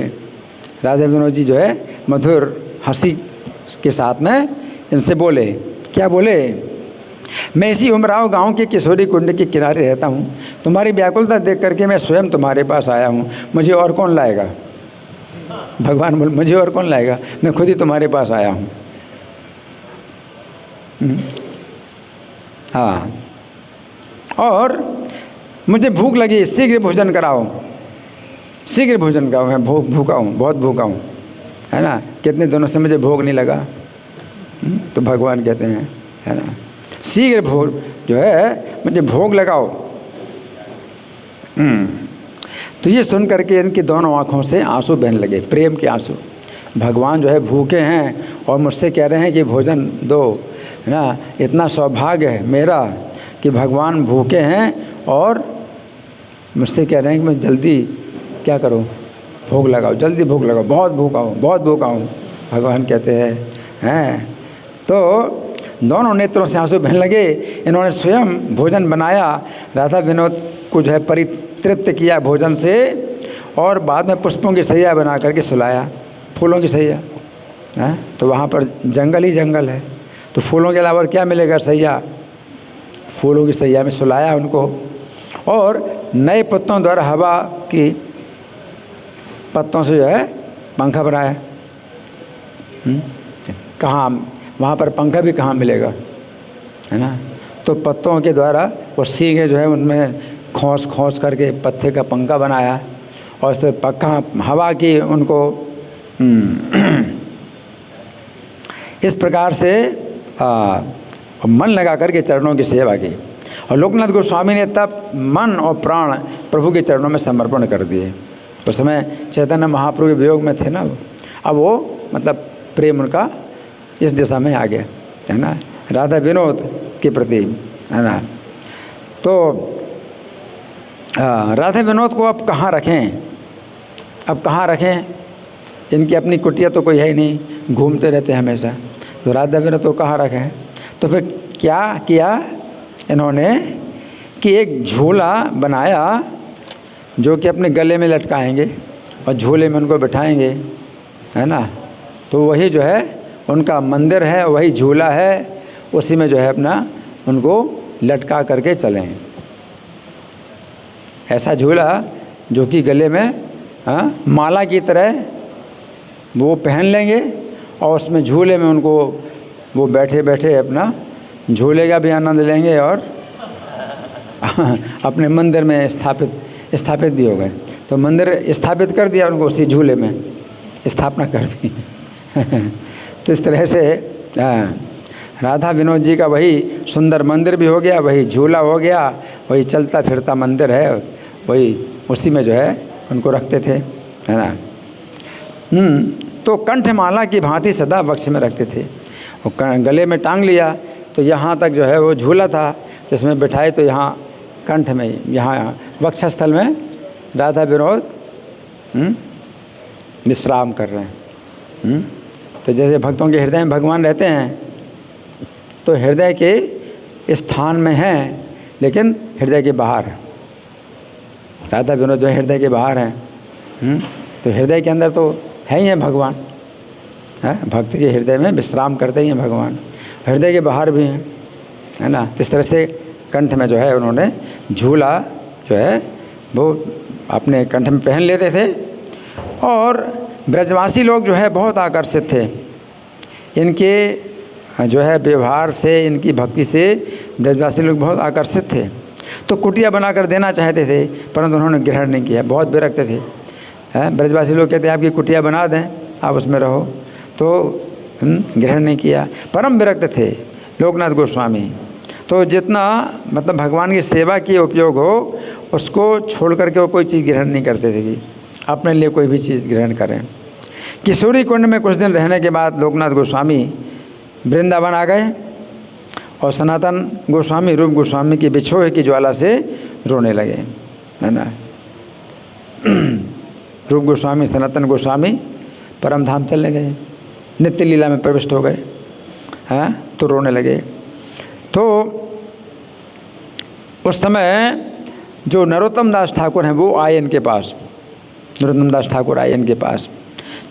राधा विनोद जी जो है मधुर हंसी के साथ में इनसे बोले। क्या बोले? मैं इसी उमराव गांव के किशोरी कुंड के किनारे रहता हूँ। तुम्हारी व्याकुलता देख करके मैं स्वयं तुम्हारे पास आया हूँ। मुझे और कौन लाएगा? भगवान बोल, मुझे और कौन लाएगा, मैं खुद ही तुम्हारे पास आया हूँ। हाँ, और मुझे भूख लगी, शीघ्र भोजन कराओ, शीघ्र भोजन कराओ, मैं भूखा हूँ, बहुत भूखा हूँ, है ना। कितने दिनों से मुझे भोग नहीं लगा। तो भगवान कहते हैं, है ना, शीघ्र भोग जो है मुझे भोग लगाओ। तो ये सुन करके इनकी दोनों आँखों से आंसू बहने लगे, प्रेम के आंसू। भगवान जो है भूखे हैं और मुझसे कह रहे हैं कि भोजन दो, है ना। इतना सौभाग्य है मेरा कि भगवान भूखे हैं और मुझसे कह रहे हैं कि मैं जल्दी क्या करूं, भोग लगाओ, जल्दी भोग लगाओ, बहुत भूखा हूँ, बहुत भूखा हूँ। भगवान कहते हैं तो दोनों नेत्रों से आंसू बहने लगे। इन्होंने स्वयं भोजन बनाया, राधा विनोद को जो है परितृप्त किया भोजन से, और बाद में पुष्पों की सैया बना करके सुलाया, फूलों की सैया है। तो वहाँ पर जंगल ही जंगल है, तो फूलों के अलावा क्या मिलेगा, सैया, फूलों की सैया में सुलाया उनको, और नए पत्तों द्वारा हवा की पत्तों से जो है पंखा बनाया। कहाँ वहाँ पर पंखा भी कहाँ मिलेगा, है ना। तो पत्तों के द्वारा वो सींगे जो है उनमें खोस खोस करके पत्ते का पंखा बनाया, और फिर पक्का हवा की उनको इस प्रकार से मन लगा करके चरणों की सेवा की। और लोकनाथ गोस्वामी ने तब मन और प्राण प्रभु के चरणों में समर्पण कर दिए। उस समय चैतन्य महाप्रभु के वियोग में थे ना, अब वो मतलब प्रेम उनका इस दिशा में आ गया, है ना, राधा विनोद के प्रति, है ना। तो राधा विनोद को अब कहाँ रखें, अब कहाँ रखें, इनकी अपनी कुटिया तो कोई है ही नहीं, घूमते रहते हैं हमेशा। तो राधा विनोद को कहाँ रखें? तो फिर क्या किया इन्होंने कि एक झूला बनाया जो कि अपने गले में लटकाएंगे और झूले में उनको बिठाएंगे, है ना। तो वही जो है उनका मंदिर है, वही झूला है, उसी में जो है अपना उनको लटका करके चलें। ऐसा झूला जो कि गले में माला की तरह वो पहन लेंगे, और उसमें झूले में उनको वो बैठे बैठे अपना झूले का भी आनंद लेंगे, और अपने मंदिर में स्थापित भी हो गए। तो मंदिर स्थापित कर दिया उनको, उसी झूले में स्थापना कर दी। तो इस तरह से राधा विनोद जी का वही सुंदर मंदिर भी हो गया, वही झूला हो गया, वही चलता फिरता मंदिर है, वही उसी में जो है उनको रखते थे, है ना। तो कंठमाला की भांति सदा वक्ष में रखते थे, वो गले में टांग लिया तो यहाँ तक जो है वो झूला था, जिसमें बिठाए तो यहाँ कंठ में, यहाँ वक्षस्थल में राधा विनोद विश्राम कर रहे हैं। तो जैसे भक्तों के हृदय में भगवान रहते हैं, तो हृदय के स्थान में हैं लेकिन हृदय के बाहर, राधा विनोद जो हृदय के बाहर हैं। तो हृदय के अंदर तो है ही है भगवान, है, भक्त के हृदय में विश्राम करते ही हैं भगवान, हृदय के बाहर भी हैं, है ना। इस तरह से कंठ में जो है उन्होंने झूला जो है वो अपने कंठ में पहन लेते थे। और ब्रजवासी लोग जो है बहुत आकर्षित थे इनके जो है व्यवहार से, इनकी भक्ति से ब्रजवासी लोग बहुत आकर्षित थे। तो कुटिया बनाकर देना चाहते थे, परंतु उन्होंने ग्रहण नहीं किया, बहुत विरक्त थे। ब्रजवासी लोग कहते हैं आपकी कुटिया बना दें, आप उसमें रहो, तो ग्रहण नहीं किया, परम विरक्त थे लोकनाथ गोस्वामी। तो जितना मतलब भगवान की सेवा के उपयोग हो उसको छोड़ करके वो कोई चीज़ ग्रहण नहीं करते थे कि अपने लिए कोई भी चीज़ ग्रहण करें। किशोरी कुंड में कुछ दिन रहने के बाद लोकनाथ गोस्वामी वृंदावन आ गए, और सनातन गोस्वामी रूप गोस्वामी की बिछोह की ज्वाला से रोने लगे, है ना। रूप गोस्वामी सनातन गोस्वामी परम धाम चले गए, नित्य लीला में प्रविष्ट हो गए, हैं, तो रोने लगे। तो उस समय जो नरोत्तम दास ठाकुर हैं वो आए इनके पास, नरोत्तम दास ठाकुर आए इनके पास,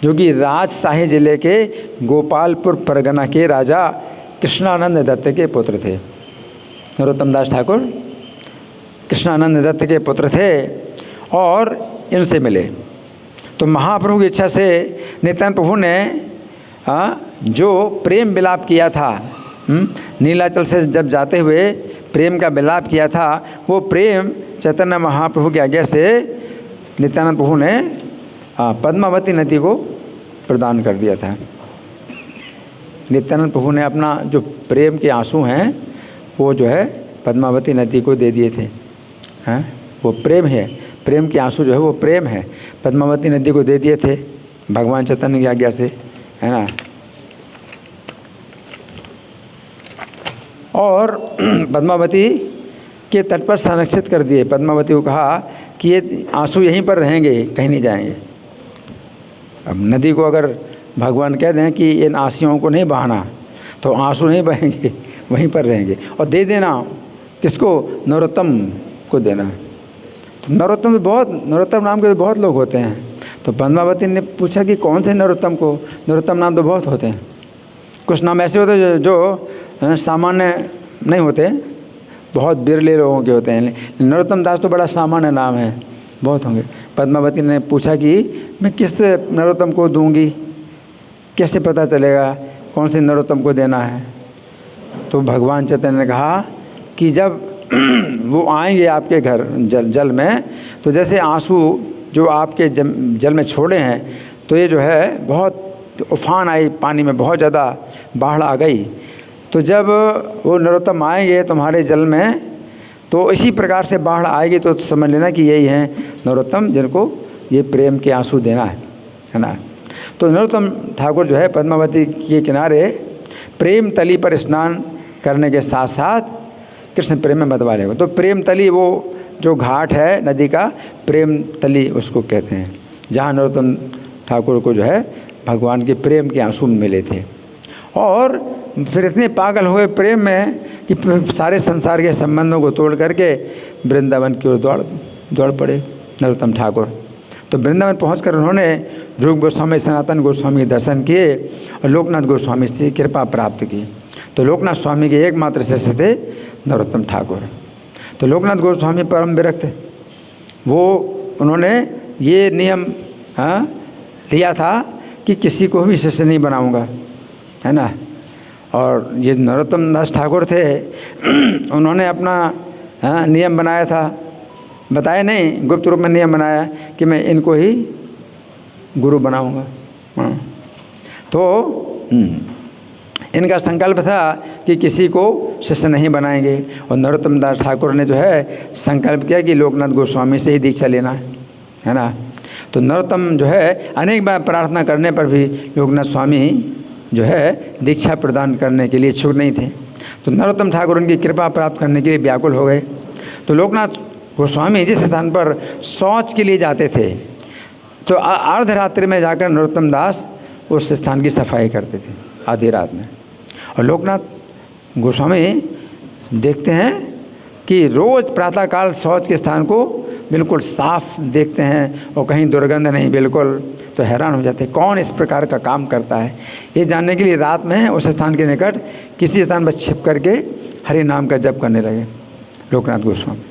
जो कि राजशाही जिले के गोपालपुर परगना के राजा कृष्णानंद दत्त के पुत्र थे। नरोत्तम दास ठाकुर कृष्णानंद दत्त के पुत्र थे और इनसे मिले। तो महाप्रभु की इच्छा से नित्यानंद प्रभु ने जो प्रेम विलाप किया था, नीलाचल से जब जाते हुए प्रेम का विलाप किया था, वो प्रेम चैतन्य महाप्रभु की आज्ञा से नित्यानंद प्रभु ने पद्मावती नदी को प्रदान कर दिया था। नित्यानंद प्रभु ने अपना जो प्रेम के आंसू हैं वो जो है पद्मावती नदी को दे दिए थे। हैं, वो प्रेम है, प्रेम के आंसू जो है वो प्रेम है, पद्मावती नदी को दे दिए थे भगवान चैतन्य की आज्ञा से, है ना। और पद्मावती के तट पर संरक्षित कर दिए। पद्मावती को कहा कि ये आंसू यहीं पर रहेंगे, कहीं नहीं जाएंगे। अब नदी को अगर भगवान कह दें कि इन आंसुओं को नहीं बहाना, तो आंसू नहीं बहेंगे, वहीं पर रहेंगे। और दे देना किसको? नरोत्तम को देना। तो नरोत्तम नाम के बहुत लोग होते हैं। तो पद्मावती ने पूछा कि कौन से नरोत्तम को? नरोत्तम नाम तो बहुत होते हैं, कुछ नाम ऐसे होते हैं जो सामान्य नहीं होते, बहुत बिरले लोगों के होते हैं। नरोत्तम दास तो बड़ा सामान्य नाम है, बहुत होंगे। पद्मावती ने पूछा कि मैं किस नरोत्तम को दूंगी, कैसे पता चलेगा कौन से नरोत्तम को देना है? तो भगवान चैतन्य ने कहा कि जब वो आएंगे आपके घर जल में, तो जैसे आंसू जो आपके जल में छोड़े हैं, तो ये जो है बहुत उफान आई, पानी में बहुत ज़्यादा बाढ़ आ गई। तो जब वो नरोत्तम आएंगे तुम्हारे जल में, तो इसी प्रकार से बाढ़ आएगी, तो समझ लेना कि यही हैं नरोत्तम जिनको ये प्रेम के आंसू देना है ना। तो नरोत्तम ठाकुर जो है पद्मावती के किनारे प्रेम तली पर स्नान करने के साथ साथ कृष्ण प्रेम में मतवा लेगा। तो प्रेम तली वो जो घाट है नदी का, प्रेम तली उसको कहते हैं, जहाँ नरोत्तम ठाकुर को जो है भगवान के प्रेम के आंसू मिले थे। और फिर इतने पागल हुए प्रेम में कि सारे संसार के संबंधों को तोड़ करके वृंदावन की ओर दौड़ पड़े नरोत्तम ठाकुर। तो वृंदावन पहुंचकर उन्होंने रूप गोस्वामी, सनातन गोस्वामी के दर्शन किए और लोकनाथ गोस्वामी से कृपा प्राप्त की। तो लोकनाथ स्वामी के एकमात्र शिष्य थे नरोत्तम ठाकुर। तो लोकनाथ गोस्वामी परम विरक्त, वो उन्होंने ये नियम लिया था कि किसी को भी शिष्य नहीं बनाऊंगा, है ना। और ये नरोत्तम दास ठाकुर थे, उन्होंने अपना नियम बनाया था, बताया नहीं, गुप्त रूप में नियम बनाया कि मैं इनको ही गुरु बनाऊंगा। तो इनका संकल्प था कि किसी को शिष्य नहीं बनाएंगे। और नरोत्तम दास ठाकुर ने जो है संकल्प किया कि लोकनाथ गोस्वामी से ही दीक्षा लेना है ना। तो नरोत्तम जो है अनेक बार प्रार्थना करने पर भी लोकनाथ स्वामी जो है दीक्षा प्रदान करने के लिए इच्छुक नहीं थे। तो नरोत्तम ठाकुर उनकी कृपा प्राप्त करने के लिए व्याकुल हो गए। तो लोकनाथ गोस्वामी जिस स्थान पर शौच के लिए जाते थे, तो अर्धरात्रि में जाकर नरोत्तम दास उस स्थान की सफाई करते थे आधी रात में। और लोकनाथ गोस्वामी देखते हैं कि रोज़ प्रातःकाल शौच के स्थान को बिल्कुल साफ देखते हैं और कहीं दुर्गंध नहीं, बिल्कुल। तो हैरान हो जाते हैं कौन इस प्रकार का काम करता है। ये जानने के लिए रात में उस स्थान के निकट किसी स्थान पर छिप करके हरि नाम का जप करने लगे लोकनाथ गोस्वामी,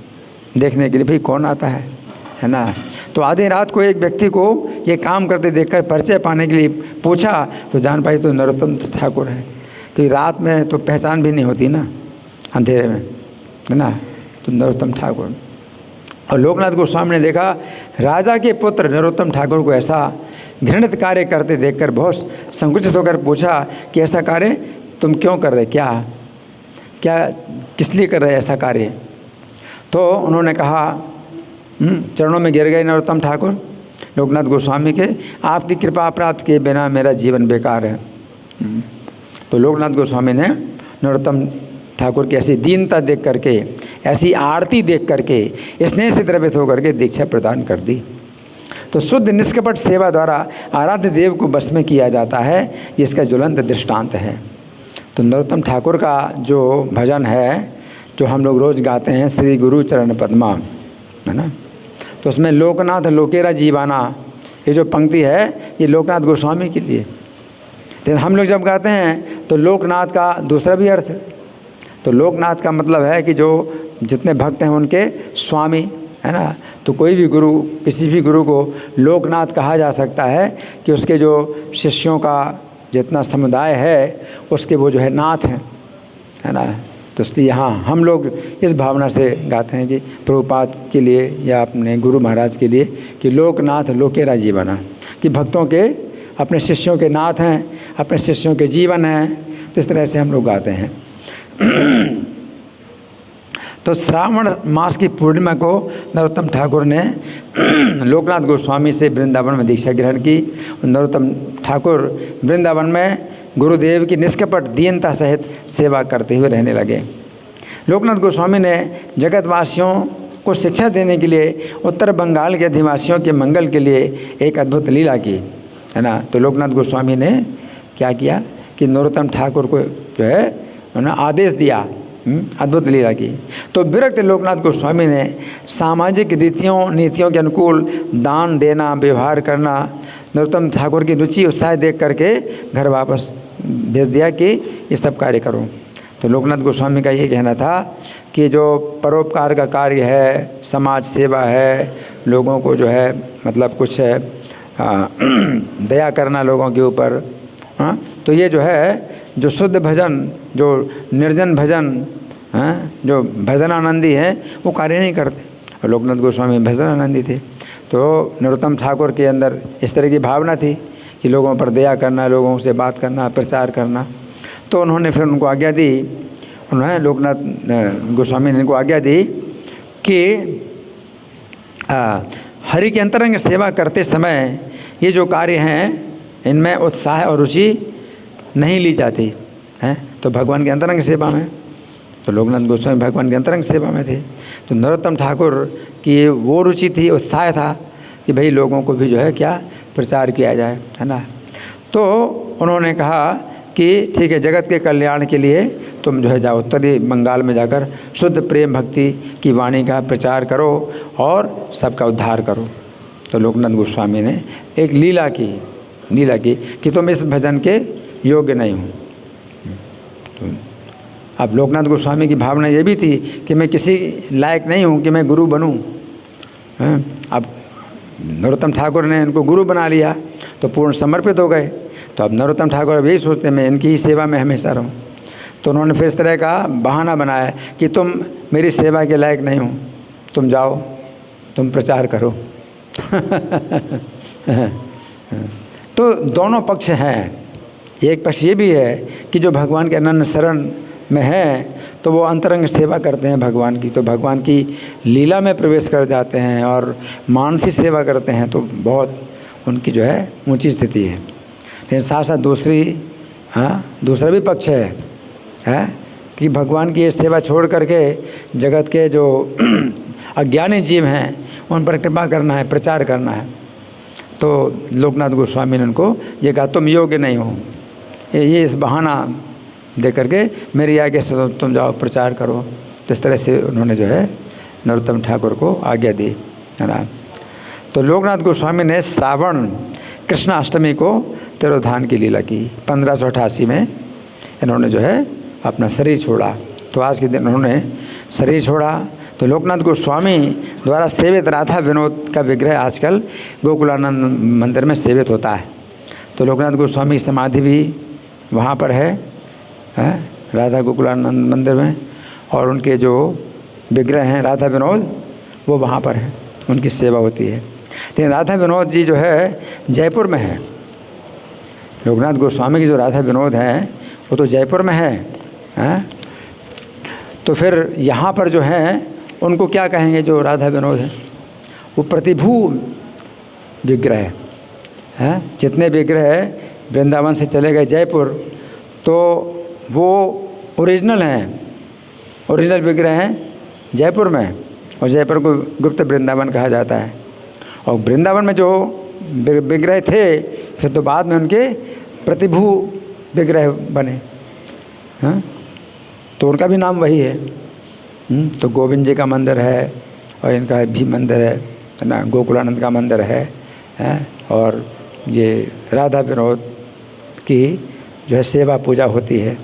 देखने के लिए भाई कौन आता है ना। तो आधी रात को एक व्यक्ति को ये काम करते देखकर परिचय पाने के लिए पूछा, तो जान पाई तो नरोत्तम ठाकुर है। तो रात में तो पहचान भी नहीं होती ना, अंधेरे में, है ना। तो नरोत्तम ठाकुर। और लोकनाथ गोस्वामी ने देखा राजा के पुत्र नरोत्तम ठाकुर को ऐसा घृणित कार्य करते देखकर बहुत संकुचित होकर पूछा कि ऐसा कार्य तुम क्यों कर रहे, क्या किस लिए कर रहे ऐसा कार्य। तो उन्होंने कहा, चरणों में गिर गए नरोत्तम ठाकुर लोकनाथ गोस्वामी के, आपकी कृपा प्राप्त किए बिना मेरा जीवन बेकार है। तो लोकनाथ गोस्वामी ने नरोत्तम ठाकुर की ऐसी दीनता देख करके, ऐसी आरती देख करके स्नेह से द्रवित होकर के दीक्षा प्रदान कर दी। तो शुद्ध निष्कपट सेवा द्वारा आराध्य देव को बस में किया जाता है, ये इसका ज्वलंत दृष्टांत है। तो नरोत्तम ठाकुर का जो भजन है, जो हम लोग रोज़ गाते हैं, श्री गुरु चरण पद्मा, है ना। तो उसमें लोकनाथ लोकेरा जीवाना, ये जो पंक्ति है ये लोकनाथ गोस्वामी के लिए। लेकिन हम लोग जब गाते हैं तो लोकनाथ का दूसरा भी अर्थ है। तो लोकनाथ का मतलब है कि जो जितने भक्त हैं उनके स्वामी, है ना। तो कोई भी गुरु, किसी भी गुरु को लोकनाथ कहा जा सकता है कि उसके जो शिष्यों का जितना समुदाय है उसके वो जो है नाथ हैं, है ना। तो इसलिए यहाँ हम लोग इस भावना से गाते हैं कि प्रभुपाद के लिए या अपने गुरु महाराज के लिए कि लोकनाथ लोकेरा जीवना, कि भक्तों के अपने शिष्यों के नाथ हैं, अपने शिष्यों के जीवन हैं। तो इस तरह से हम लोग गाते हैं। तो श्रावण मास की पूर्णिमा को नरोत्तम ठाकुर ने लोकनाथ गोस्वामी से वृंदावन में दीक्षा ग्रहण की। नरोत्तम ठाकुर वृंदावन में गुरुदेव की निष्कपट दीनता सहित सेवा करते हुए रहने लगे। लोकनाथ गोस्वामी ने जगतवासियों को शिक्षा देने के लिए उत्तर बंगाल के अधिवासियों के मंगल के लिए एक अद्भुत लीला की, है ना। तो लोकनाथ गोस्वामी ने क्या किया कि नरोत्तम ठाकुर को जो है उन्होंने आदेश दिया, अद्भुत लीला की। तो विरक्त लोकनाथ गोस्वामी ने सामाजिक रीतियों नीतियों के अनुकूल दान देना, व्यवहार करना नरोत्तम ठाकुर की रुचि उत्साह देख करके घर वापस भेज दिया कि ये सब कार्य करो। तो लोकनाथ गोस्वामी का ये कहना था कि जो परोपकार का कार्य है, समाज सेवा है, लोगों को जो है मतलब कुछ है दया करना लोगों के ऊपर, हाँ, तो ये जो है जो शुद्ध भजन, जो निर्जन भजन, हाँ, जो भजन आनंदी हैं वो कार्य नहीं करते। और लोकनाथ गोस्वामी भजन आनंदी थे। तो नरोत्तम ठाकुर के अंदर इस तरह की भावना थी कि लोगों पर दया करना, लोगों से बात करना, प्रचार करना। तो उन्होंने फिर उनको आज्ञा दी, उन्होंने लोकनाथ गोस्वामी ने उनको आज्ञा दी कि हरि के अंतरंग सेवा करते समय ये जो कार्य हैं इनमें उत्साह और रुचि नहीं ली जाती है। तो भगवान के अंतरंग सेवा में, तो लोकनाथ गोस्वामी भगवान के अंतरंग सेवा में थे। तो नरोत्तम ठाकुर की वो रुचि थी, उत्साह था कि भाई लोगों को भी जो है क्या प्रचार किया जाए, है ना। तो उन्होंने कहा कि ठीक है, जगत के कल्याण के लिए तुम जो है जाओ उत्तरी बंगाल में जाकर शुद्ध प्रेम भक्ति की वाणी का प्रचार करो और सबका उद्धार करो। तो लोकनाथ गोस्वामी ने एक लीला की कि तुम इस भजन के योग्य नहीं हो। तो अब लोकनाथ गोस्वामी की भावना ये भी थी कि मैं किसी लायक नहीं हूँ कि मैं गुरु बनूँ। अब नरोत्तम ठाकुर ने इनको गुरु बना लिया तो पूर्ण समर्पित हो गए। तो अब नरोत्तम ठाकुर अब यही सोचते मैं इनकी ही सेवा में हमेशा रहूँ। तो उन्होंने फिर इस तरह का बहाना बनाया कि तुम मेरी सेवा के लायक नहीं हो, तुम जाओ, तुम प्रचार करो। तो दोनों पक्ष हैं। एक पक्ष ये भी है कि जो भगवान के अनन्य शरण में है तो वो अंतरंग सेवा करते हैं भगवान की, तो भगवान की लीला में प्रवेश कर जाते हैं और मानसिक सेवा करते हैं, तो बहुत उनकी जो है ऊंची स्थिति है। लेकिन साथ साथ दूसरा भी पक्ष है कि भगवान की ये सेवा छोड़ करके जगत के जो अज्ञानी जीव हैं उन पर कृपा करना है, प्रचार करना है। तो लोकनाथ गोस्वामी ने उनको ये कहा तुम योग्य नहीं हो, ये इस बहाना दे करके मेरी आगे से तुम जाओ प्रचार करो। तो इस तरह से उन्होंने जो है नरोत्तम ठाकुर को आज्ञा दी, है ना। तो लोकनाथ गोस्वामी ने श्रावण कृष्णाष्टमी को तिरोधान की लीला की। 1588 में इन्होंने जो है अपना शरीर छोड़ा। तो आज के दिन उन्होंने शरीर छोड़ा। तो लोकनाथ गोस्वामी द्वारा सेवित राधा विनोद का विग्रह आजकल गोकुलानंद मंदिर में सेवित होता है। तो लोकनाथ गोस्वामी की समाधि भी वहाँ पर है राधा गोकुलानंद मंदिर में, और उनके जो विग्रह हैं राधा विनोद वो वहाँ पर हैं, उनकी सेवा होती है। लेकिन राधा विनोद जी जो है जयपुर में है। लोकनाथ गोस्वामी की जो राधा विनोद हैं वो तो जयपुर में है। तो फिर यहाँ पर जो हैं उनको क्या कहेंगे, जो राधा विनोद है वो प्रतिभू विग्रह है। जितने विग्रह वृंदावन से चले गए जयपुर तो वो ओरिजिनल हैं, ओरिजिनल विग्रह हैं जयपुर में, और जयपुर को गुप्त वृंदावन कहा जाता है। और वृंदावन में जो विग्रह थे फिर तो बाद में उनके प्रतिभू विग्रह बने, हाँ, तो उनका भी नाम वही है। तो गोविंद जी का मंदिर है और इनका भी मंदिर है ना, गोकुलानंद का मंदिर है और ये राधा विनोद की जो है सेवा पूजा होती है।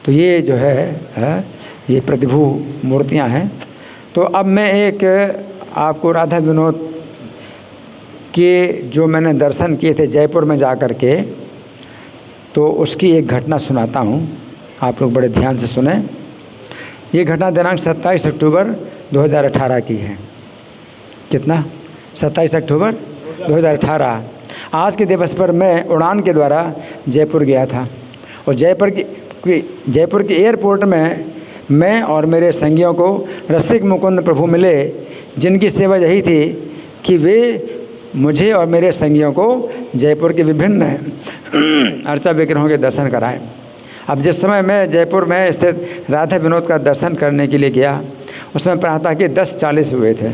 तो ये जो है ये प्रतिभू मूर्तियां हैं। तो अब मैं एक आपको राधा विनोद के जो मैंने दर्शन किए थे जयपुर में जा कर के, तो उसकी एक घटना सुनाता हूँ, आप लोग बड़े ध्यान से सुने। ये घटना दिनांक 27 अक्टूबर 2018 की है। कितना? 27 अक्टूबर 2018। आज के दिवस पर मैं उड़ान के द्वारा जयपुर गया था और जयपुर के एयरपोर्ट में मैं और मेरे संगियों को रसिक मुकुंद प्रभु मिले, जिनकी सेवा यही थी कि वे मुझे और मेरे संगियों को जयपुर के विभिन्न अर्चा विग्रहों के दर्शन कराएं। अब जिस समय मैं जयपुर में स्थित राधा विनोद का दर्शन करने के लिए गया, उस समय प्रातः के 10:40 हुए थे।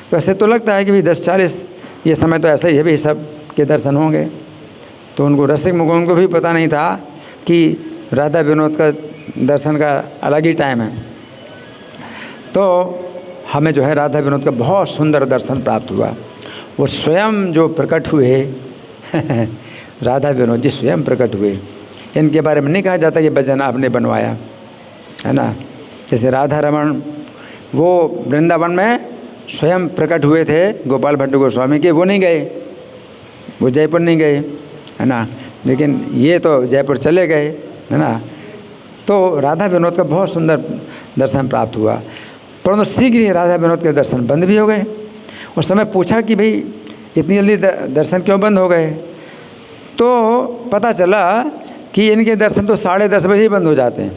तो ऐसे तो लगता है कि भाई 10:40 ये समय तो ऐसा ही है, भी सब के दर्शन होंगे। तो उनको रसिक मुकुंद को भी पता नहीं था कि राधा विनोद का दर्शन का अलग ही टाइम है। तो हमें जो है राधा विनोद का बहुत सुंदर दर्शन प्राप्त हुआ। वो स्वयं जो प्रकट हुए राधा विनोद जी स्वयं प्रकट हुए। इनके बारे में नहीं कहा जाता कि भजन आपने बनवाया, है ना। जैसे राधा रमन वो वृंदावन में स्वयं प्रकट हुए थे गोपाल भट्ट गोस्वामी के, वो नहीं गए, वो जयपुर नहीं गए, है ना। लेकिन ये तो जयपुर चले गए, है ना। तो राधा विनोद का बहुत सुंदर दर्शन प्राप्त हुआ, परंतु शीघ्र ही राधा विनोद के दर्शन बंद भी हो गए। उस समय पूछा कि भाई इतनी जल्दी दर्शन क्यों बंद हो गए? तो पता चला कि इनके दर्शन तो 10:30 बजे ही बंद हो जाते हैं,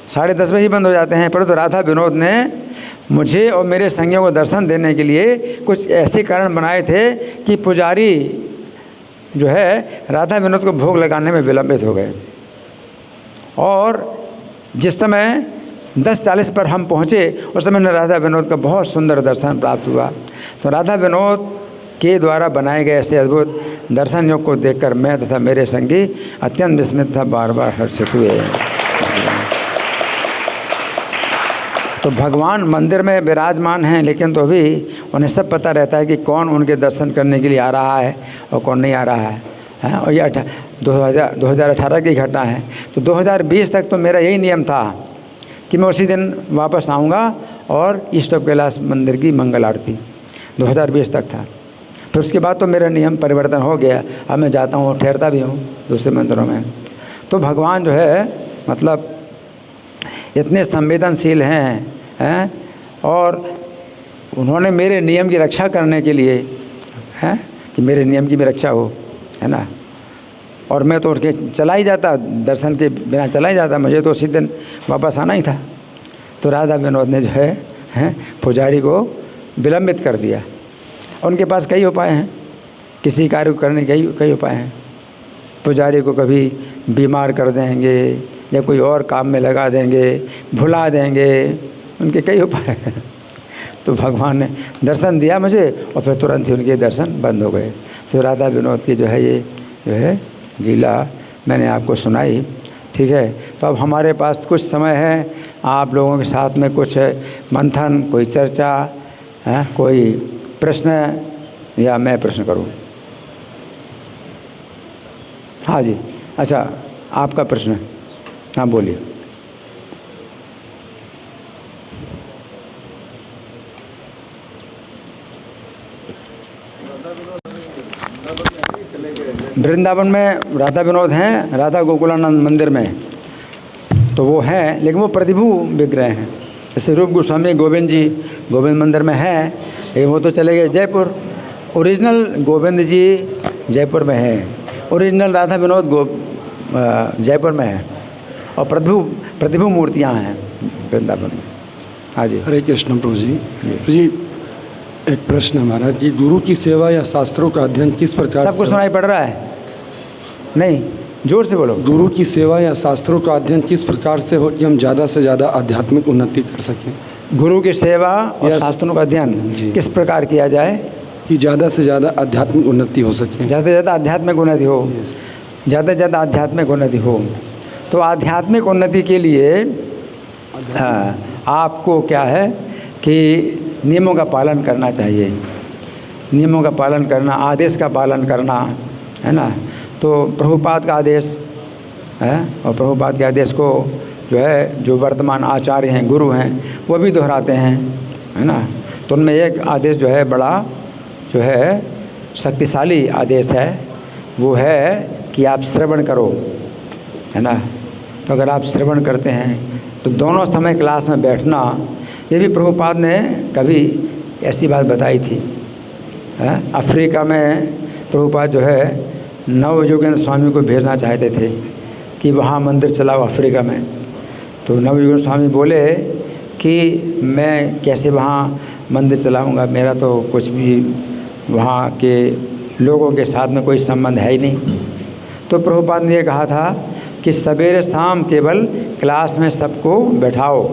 10:30 बजे ही बंद हो जाते हैं। परंतु राधा विनोद ने मुझे और मेरे संगियों को दर्शन देने के लिए कुछ ऐसे कारण बनाए थे कि पुजारी जो है राधा विनोद को भोग लगाने में विलंबित हो गए। और जिस समय 10:40 पर हम पहुँचे, उस समय राधा विनोद का बहुत सुंदर दर्शन प्राप्त हुआ। तो राधा विनोद के द्वारा बनाए गए ऐसे अद्भुत दर्शन योग को देखकर मैं तथा मेरे संगी अत्यंत विस्मित था, बार बार हर्षित हुए। तो भगवान मंदिर में विराजमान हैं, लेकिन तो भी उन्हें सब पता रहता है कि कौन उनके दर्शन करने के लिए आ रहा है और कौन नहीं आ रहा है। और ये 2018 की घटना है। तो 2020 तक तो मेरा यही नियम था कि मैं उसी दिन वापस आऊँगा और ईस्ट ऑफ कैलाश मंदिर की मंगल आरती 2020 तक था। फिर उसके बाद तो मेरा नियम परिवर्तन हो गया, अब मैं जाता हूँ, ठहरता भी हूँ दूसरे मंदिरों में। तो भगवान जो है मतलब इतने संवेदनशील हैं और उन्होंने मेरे नियम की रक्षा करने के लिए हैं कि मेरे नियम की भी रक्षा हो, है ना। और मैं तो उनके चला ही जाता, दर्शन के बिना चला ही जाता, मुझे तो उसी दिन वापस आना ही था। तो राधा विनोद ने जो है पुजारी को विलंबित कर दिया। उनके पास कई उपाय हैं, किसी कार्य को करने के कई उपाय हैं। पुजारी को कभी बीमार कर देंगे या कोई और काम में लगा देंगे, भुला देंगे, उनके कई उपाय हैं। तो भगवान ने दर्शन दिया मुझे और फिर तुरंत ही उनके दर्शन बंद हो गए। तो राधा विनोद की जो है ये जो है लीला मैंने आपको सुनाई, ठीक है। तो अब हमारे पास कुछ समय है, आप लोगों के साथ में कुछ मंथन, कोई चर्चा है, कोई प्रश्न या मैं प्रश्न करूं? हाँ जी, अच्छा आपका प्रश्न, हाँ बोलिए। वृंदावन में राधा विनोद हैं, राधा गोकुलानंद मंदिर में तो वो हैं, लेकिन वो प्रतिभू विग्रह हैं। जैसे रूप गोस्वामी गोविंद जी गोविंद मंदिर में हैं, लेकिन वो तो चले गए जयपुर। ओरिजिनल गोविंद जी जयपुर में हैं, ओरिजिनल राधा विनोद जयपुर में है और प्रतिभू मूर्तियाँ हैं वृंदावन में। हाँ जी, हरे कृष्ण प्रभु जी। एक प्रश्न हमारा कि गुरु की सेवा या शास्त्रों का अध्ययन किस प्रकार? सबको सुनाई पड़ रहा है? नहीं, जोर से बोलो। गुरु की सेवा या शास्त्रों का अध्ययन किस प्रकार से हो कि हम ज़्यादा से ज़्यादा आध्यात्मिक उन्नति कर सकें? गुरु की सेवा और शास्त्रों का अध्ययन किस प्रकार किया जाए कि ज़्यादा से ज़्यादा आध्यात्मिक उन्नति हो सके? ज़्यादा से ज़्यादा आध्यात्मिक उन्नति हो, ज़्यादा से ज़्यादा आध्यात्मिक उन्नति हो। तो आध्यात्मिक उन्नति के लिए आपको क्या है कि नियमों का पालन करना चाहिए। नियमों का पालन करना, आदेश का पालन करना, है ना। तो प्रभुपाद का आदेश है और प्रभुपाद के आदेश को जो है जो वर्तमान आचार्य हैं, गुरु हैं, वो भी दोहराते हैं, है ना। तो उनमें एक आदेश जो है बड़ा जो है शक्तिशाली आदेश है, वो है कि आप श्रवण करो, है ना। तो अगर आप श्रवण करते हैं तो दोनों समय क्लास में बैठना, ये भी प्रभुपाद ने कभी ऐसी बात बताई थी। अफ्रीका में प्रभुपाद जो है नवयोगेंद्र स्वामी को भेजना चाहते थे कि वहाँ मंदिर चलाओ अफ्रीका में। तो नवयोगेंद्र स्वामी बोले कि मैं कैसे वहाँ मंदिर चलाऊँगा, मेरा तो कुछ भी वहाँ के लोगों के साथ में कोई संबंध है ही नहीं। तो प्रभुपाद ने ये कहा था कि सवेरे शाम केवल क्लास में सबको बैठाओ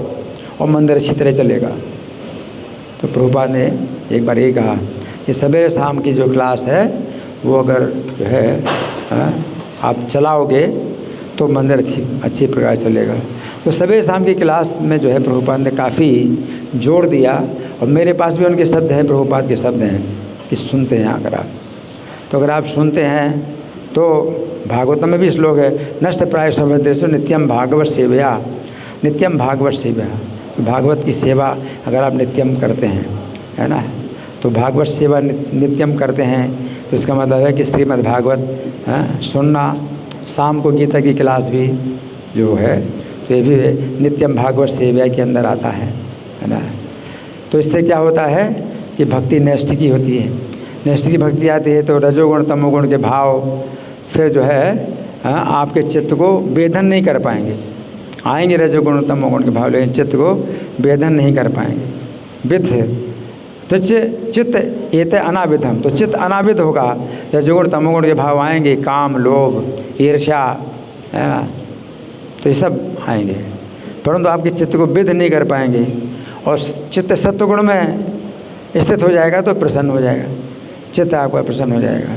और मंदिर अच्छी तरह चलेगा। तो प्रभुपाद ने एक बार ये कहा कि सवेरे शाम की जो क्लास है वो अगर जो है आप चलाओगे तो मंदिर अच्छी प्रकार चलेगा। तो सवेरे शाम की क्लास में जो है प्रभुपाद ने काफ़ी जोर दिया, और मेरे पास भी उनके शब्द हैं, प्रभुपाद के शब्द हैं कि सुनते हैं अगर आप, तो अगर आप सुनते हैं तो भागवतम में भी श्लोक है, नष्ट प्राय सर्वद्रेषु नित्यम भागवत सेवया, नित्यम भागवत सेवया। तो भागवत की सेवा अगर आप नित्यम करते हैं, है ना, तो भागवत सेवा नित्यम करते हैं तो इसका मतलब है कि श्रीमद् भागवत सुनना, शाम को गीता की क्लास भी जो है तो ये भी नित्यम भागवत सेवा के अंदर आता है ना। तो इससे क्या होता है कि भक्ति नैष्ठिकी होती है, नैष्ठिकी भक्ति आती है तो रजोगुण तमोगुण के भाव फिर जो है आपके चित्त को वेधन नहीं कर पाएंगे। आएंगे रजोगुण तमोगुण के भाव, लेकिन चित्त को वेधन नहीं कर पाएंगे। विध तो चित्त एते अनाविधम, तो चित्त अनाविध होगा। रजोगुण तमोगुण के भाव आएंगे, काम, लोभ, ईर्ष्या, है ना, तो ये सब आएंगे, परंतु आपके चित्त को विध नहीं कर पाएंगे। और चित्त सत्वगुण में स्थित हो जाएगा तो प्रसन्न हो जाएगा, चित्त आपका प्रसन्न हो जाएगा।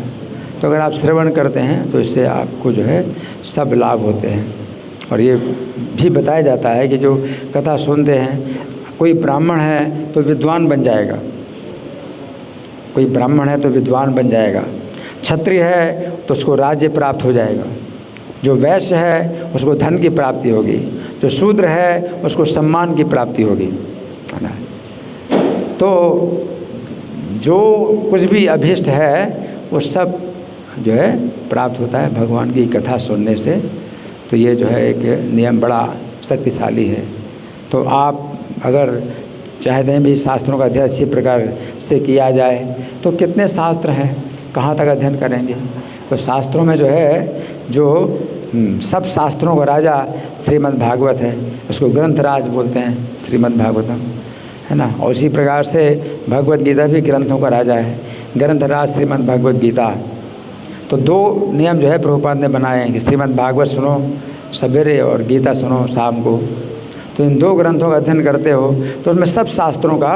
तो अगर आप श्रवण करते हैं तो इससे आपको जो है सब लाभ होते हैं। और ये भी बताया जाता है कि जो कथा सुनते हैं, कोई ब्राह्मण है तो विद्वान बन जाएगा, कोई ब्राह्मण है तो विद्वान बन जाएगा, क्षत्रिय है तो उसको राज्य प्राप्त हो जाएगा, जो वैश्य है उसको धन की प्राप्ति होगी, जो शूद्र है उसको सम्मान की प्राप्ति होगी, है ना। तो जो कुछ भी अभीष्ट है वो सब जो है प्राप्त होता है भगवान की कथा सुनने से। तो ये जो है एक नियम बड़ा शक्तिशाली है। तो आप अगर चाहते हैं भी शास्त्रों का अध्ययन अच्छी प्रकार से किया जाए तो कितने शास्त्र हैं, कहाँ तक अध्ययन करेंगे। तो शास्त्रों में जो है जो सब शास्त्रों का राजा श्रीमद् भागवत है, उसको ग्रंथराज बोलते हैं, श्रीमद् भागवतम, है ना। और इसी प्रकार से भगवत गीता भी ग्रंथों का राजा है, ग्रंथराज श्रीमद् भगवत गीता। तो दो नियम जो है प्रभुपाद ने बनाए हैं कि श्रीमद् भागवत सुनो सवेरे और गीता सुनो शाम को। तो इन दो ग्रंथों का अध्ययन करते हो तो उसमें सब शास्त्रों का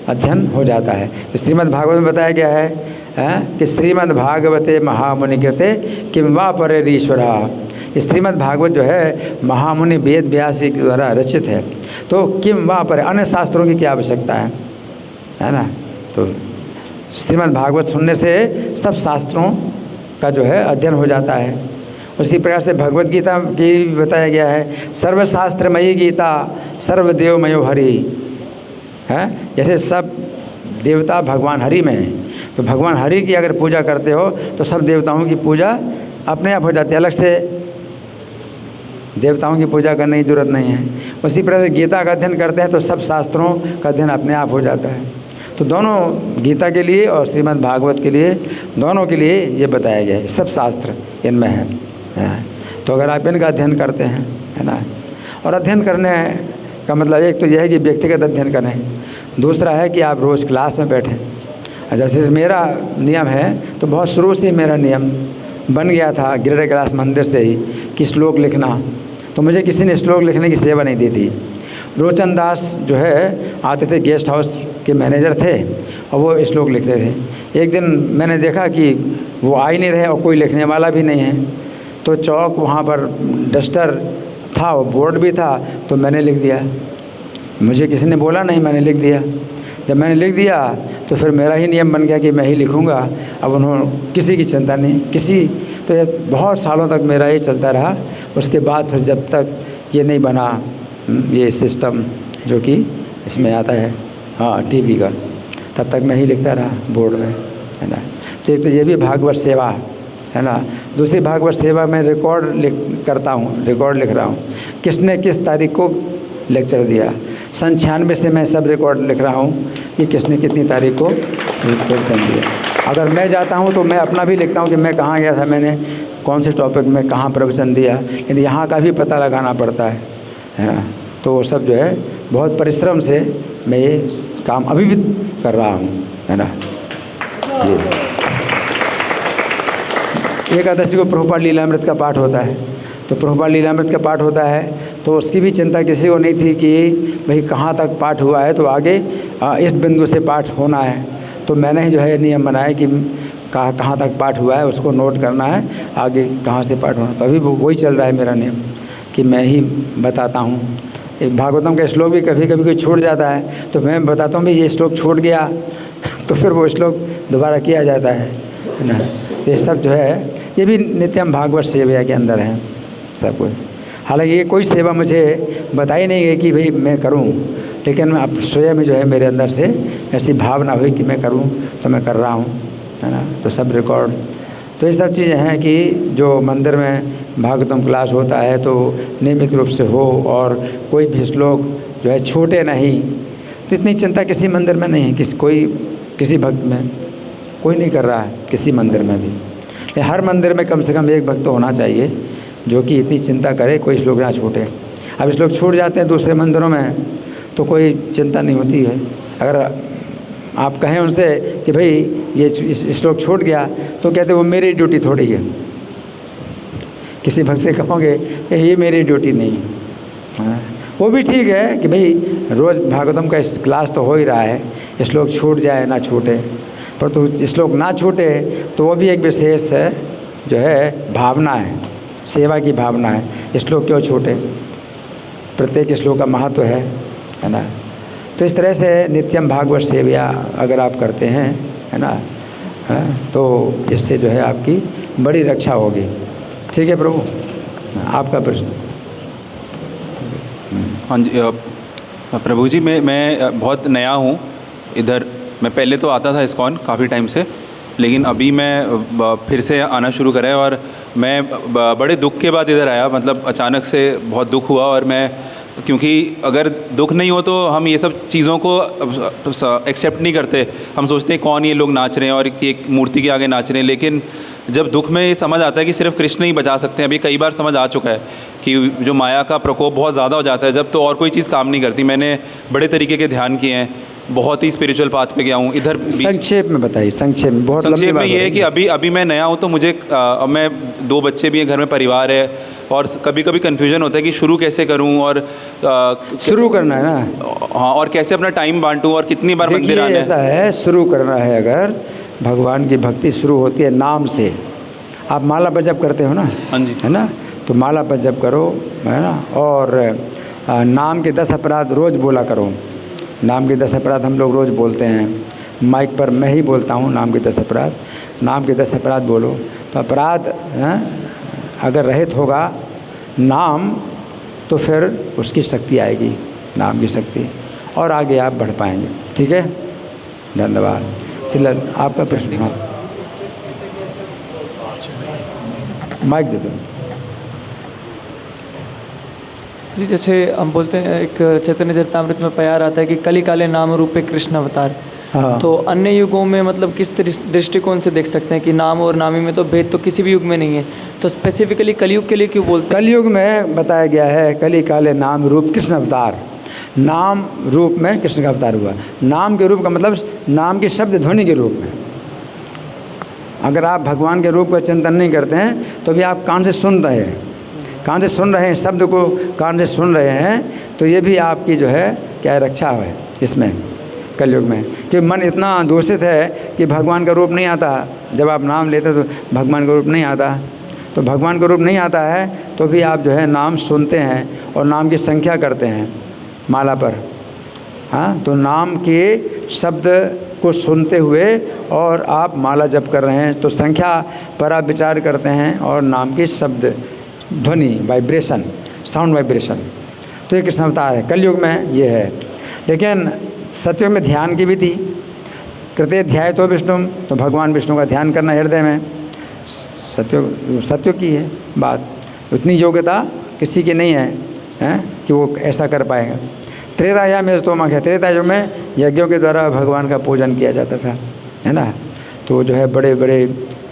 अध्ययन हो जाता है। श्रीमद् भागवत में बताया गया है कि श्रीमद् भागवते महामुनि कृते किम वा परेरीश्वरः। श्रीमद् भागवत जो है महामुनि वेद व्यास के द्वारा रचित है, तो किम वा परे, अन्य शास्त्रों की क्या आवश्यकता है ना। तो श्रीमद् भागवत सुनने से सब शास्त्रों का जो है अध्ययन हो जाता है। उसी प्रकार से भगवत गीता की बताया गया है, सर्वशास्त्रमयी गीता सर्वदेवमयो हरि है। जैसे सब देवता भगवान हरि में हैं, तो भगवान हरि की अगर पूजा करते हो तो सब देवताओं की पूजा अपने आप हो जाती है, अलग से देवताओं की पूजा करने की जरूरत नहीं है। उसी प्रकार से गीता का अध्ययन करते हैं तो सब शास्त्रों का अध्ययन अपने आप हो जाता है। तो दोनों गीता के लिए और श्रीमद् भागवत के लिए, दोनों के लिए ये बताया गया है, सब शास्त्र इनमें है। तो अगर आप इनका अध्ययन करते हैं, है ना, और अध्ययन करने का मतलब एक तो यह है कि व्यक्तिगत अध्ययन करें, दूसरा है कि आप रोज़ क्लास में बैठें। जैसे मेरा नियम है तो बहुत शुरू से मेरा नियम बन गया था गिरिडीह कैलाश मंदिर से ही कि श्लोक लिखना। तो मुझे किसी ने श्लोक लिखने की सेवा नहीं दी थी। रोचन दास जो है आते थे, गेस्ट हाउस के मैनेजर थे, और वो श्लोक लिखते थे। एक दिन मैंने देखा कि वो आ ही नहीं रहे और कोई लिखने वाला भी नहीं है, तो चौक वहाँ पर डस्टर था, वो बोर्ड भी था, तो मैंने लिख दिया। मुझे किसी ने बोला नहीं, मैंने लिख दिया। जब मैंने लिख दिया तो फिर मेरा ही नियम बन गया कि मैं ही लिखूँगा। अब उन्होंने किसी की चिंता नहीं, किसी, तो बहुत सालों तक मेरा ये चलता रहा। उसके बाद फिर जब तक ये नहीं बना ये सिस्टम जो कि इसमें आता है, हाँ टीवी का, तब तक मैं ही लिखता रहा बोर्ड में, है ना। तो एक तो ये भी भागवत सेवा है ना। दूसरी भागवत सेवा में रिकॉर्ड करता हूँ, रिकॉर्ड लिख रहा हूँ, किसने किस तारीख को लेक्चर दिया। 96 से मैं सब रिकॉर्ड लिख रहा हूँ कि किसने कितनी तारीख को प्रवचन दिया। अगर मैं जाता हूँ तो मैं अपना भी लिखता हूँ कि मैं कहाँ गया था, मैंने कौन से टॉपिक में कहाँ प्रवचन दिया, लेकिन यहाँ का भी पता लगाना पड़ता है ना। तो वो सब जो है बहुत परिश्रम से मैं ये काम अभी भी कर रहा हूँ, है ना। एकादशी को प्रभुपाद लीलामृत का पाठ होता है, तो प्रभुपाद लीलामृत का पाठ होता है तो उसकी भी चिंता किसी को नहीं थी कि भाई कहाँ तक पाठ हुआ है, तो आगे इस बिंदु से पाठ होना है। तो मैंने ही जो है नियम बनाया कि कहाँ तक पाठ हुआ है उसको नोट करना है, आगे कहाँ से पाठ होना। तो अभी वही चल रहा है मेरा नियम कि मैं ही बताता हूँ। एक भागवतम का श्लोक भी कभी कभी कोई छूट जाता है तो मैं बताता हूँ भाई ये श्लोक छूट गया तो फिर वो श्लोक दोबारा किया जाता है ना। तो ये सब जो है ये भी नित्यम भागवत सेवा के अंदर है सब कुछ। हालांकि ये कोई सेवा मुझे बताई नहीं गई कि भाई मैं करूं, लेकिन मैं अब स्वयं में जो है मेरे अंदर से ऐसी भावना हुई कि मैं करूं तो मैं कर रहा हूं, है ना। तो सब रिकॉर्ड, तो ये सब चीज़ें हैं कि जो मंदिर में भागवतम क्लास होता है तो नियमित रूप से हो और कोई भी श्लोक जो है छूटे नहीं। तो इतनी चिंता किसी मंदिर में नहीं है, किसी भक्त में कोई नहीं कर रहा है, किसी मंदिर में भी। लेकिन हर मंदिर में कम से कम एक भक्त होना चाहिए जो कि इतनी चिंता करे कोई श्लोक ना छूटे। अब श्लोक छूट जाते हैं दूसरे मंदिरों में तो कोई चिंता नहीं होती है। अगर आप कहें उनसे कि भाई ये श्लोक छूट गया तो कहते वो मेरी ड्यूटी थोड़ी है। किसी भक्त से कहोगे कि ये मेरी ड्यूटी नहीं है, हाँ। वो भी ठीक है कि भाई रोज़ भागवतम का क्लास तो हो ही रहा है, श्लोक छूट जाए ना छूटे, पर तो श्लोक ना छूटे तो वो भी एक विशेष जो है भावना है, सेवा की भावना है। श्लोक क्यों छूटे, प्रत्येक श्लोक का महत्व है ना। तो इस तरह से नित्यम भागवत सेवा अगर आप करते हैं, है ना, तो इससे जो है आपकी बड़ी रक्षा होगी। ठीक है प्रभु, आपका प्रश्न। हाँ जी प्रभु जी, मैं बहुत नया हूँ इधर। मैं पहले तो आता था इस्कॉन काफ़ी टाइम से, लेकिन अभी मैं फिर से आना शुरू करा है और मैं बड़े दुख के बाद इधर आया। मतलब अचानक से बहुत दुख हुआ और मैं, क्योंकि अगर दुख नहीं हो तो हम ये सब चीज़ों को एक्सेप्ट नहीं करते। हम सोचते हैं कौन ये लोग नाच रहे हैं और एक मूर्ति के आगे नाच रहे हैं, लेकिन जब दुख में ये समझ आता है कि सिर्फ कृष्ण ही बचा सकते हैं। अभी कई बार समझ आ चुका है कि जो माया का प्रकोप बहुत ज़्यादा हो जाता है जब, तो और कोई चीज़ काम नहीं करती। मैंने बड़े तरीके के ध्यान किए हैं, बहुत ही स्पिरिचुअल पाथ पे गया हूँ। इधर संक्षेप में बताइए, संक्षेप में, बहुत लंबी संक्षेप में ये है कि अभी मैं नया हूँ तो मुझे मैं 2 बच्चे भी हैं, घर में परिवार है, और कभी कभी कन्फ्यूजन होता है कि शुरू कैसे करूं और शुरू करना है ना। हाँ, और कैसे अपना टाइम बांटूं और कितनी बार मंदिर आना है। ऐसा है, शुरू करना है। अगर भगवान की भक्ति शुरू होती है नाम से, आप माला पर जप करते हो ना, हाँ जी, है ना, तो माला पर जप करो, है ना। और नाम के 10 अपराध रोज़ बोला करो। नाम के 10 अपराध हम लोग रोज़ बोलते हैं, माइक पर मैं ही बोलता हूँ नाम के 10 अपराध। नाम के 10 अपराध बोलो तो अपराध अगर रहित होगा नाम तो फिर उसकी शक्ति आएगी, नाम की शक्ति, और आगे आप बढ़ पाएंगे। ठीक है, धन्यवाद। सिलर आपका प्रश्न। हाँ, माइक दे दो जी। जैसे हम बोलते हैं, एक चैतन्य चरितामृत में प्यार आता है कि कली काले नाम रूपे कृष्ण अवतार। हाँ। तो अन्य युगों में मतलब किस दृष्टिकोण से देख सकते हैं कि नाम और नामी में तो भेद तो किसी भी युग में नहीं है, तो स्पेसिफिकली कलयुग के लिए क्यों बोलते हैं? कलयुग में बताया गया है कली काले नाम रूप कृष्ण अवतार। नाम रूप में कृष्ण का अवतार हुआ। नाम के रूप का मतलब नाम की शब्द ध्वनि के रूप में। अगर आप भगवान के रूप का चिंतन नहीं करते हैं तो भी आप कान से सुन रहे हैं, कान से सुन रहे हैं, शब्द को कान से सुन रहे हैं, तो ये भी आपकी जो है क्या रक्षा है इसमें कलयुग में। कि मन इतना दूषित है कि भगवान का रूप नहीं आता। जब आप नाम लेते तो भगवान का रूप नहीं आता, तो भगवान का रूप नहीं आता है तो भी आप जो है नाम सुनते हैं और नाम की संख्या करते हैं माला पर। हाँ, तो नाम के शब्द को सुनते हुए और आप माला जप कर रहे हैं तो संख्या पर आप विचार करते हैं और नाम के शब्द ध्वनि वाइब्रेशन साउंड वाइब्रेशन। तो ये कृष्ण अवतार है। कलयुग में ये है, लेकिन सतयुग में ध्यान की भी थी। कृते ध्याय तो विष्णु, तो भगवान विष्णु का ध्यान करना हृदय में। सतयुग की है बात। उतनी योग्यता किसी की नहीं है कि वो ऐसा कर पाएगा। त्रेतायाम यजतोमक है। त्रेतायुग में यज्ञों के द्वारा भगवान का पूजन किया जाता था, है ना। तो जो है बड़े बड़े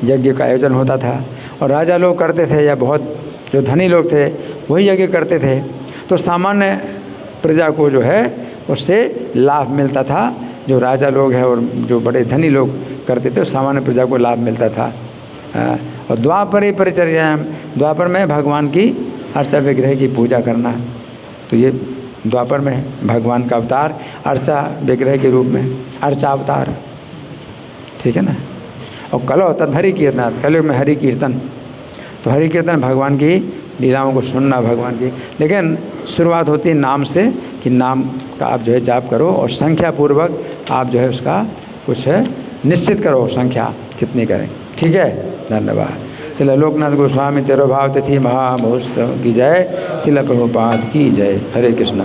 यज्ञ का आयोजन होता था, और राजा लोग करते थे, या बहुत जो धनी लोग थे वही यज्ञ करते थे। तो सामान्य प्रजा को जो है उससे लाभ मिलता था। जो राजा लोग हैं और जो बड़े धनी लोग करते थे, सामान्य प्रजा को लाभ मिलता था। और द्वापर ही परिचर्या, द्वापर में भगवान की अर्चा विग्रह की पूजा करना। तो ये द्वापर में है भगवान का अवतार, अर्चा विग्रह के रूप में, अर्चा अवतार, ठीक है ना। और कलो तद हरि कीर्तन, कलयुग में हरि कीर्तन। तो हरि कीर्तन भगवान की लीलाओं को सुनना, भगवान की। लेकिन शुरुआत होती है नाम से, कि नाम का आप जो है जाप करो, और संख्या पूर्वक आप जो है उसका कुछ है निश्चित करो, संख्या कितनी करें, ठीक है। धन्यवाद। श्रील लोकनाथ गोस्वामी तेरो भाव तिथि महामहोत्सव की जय। श्रील प्रभुपाद की जय। हरे कृष्ण।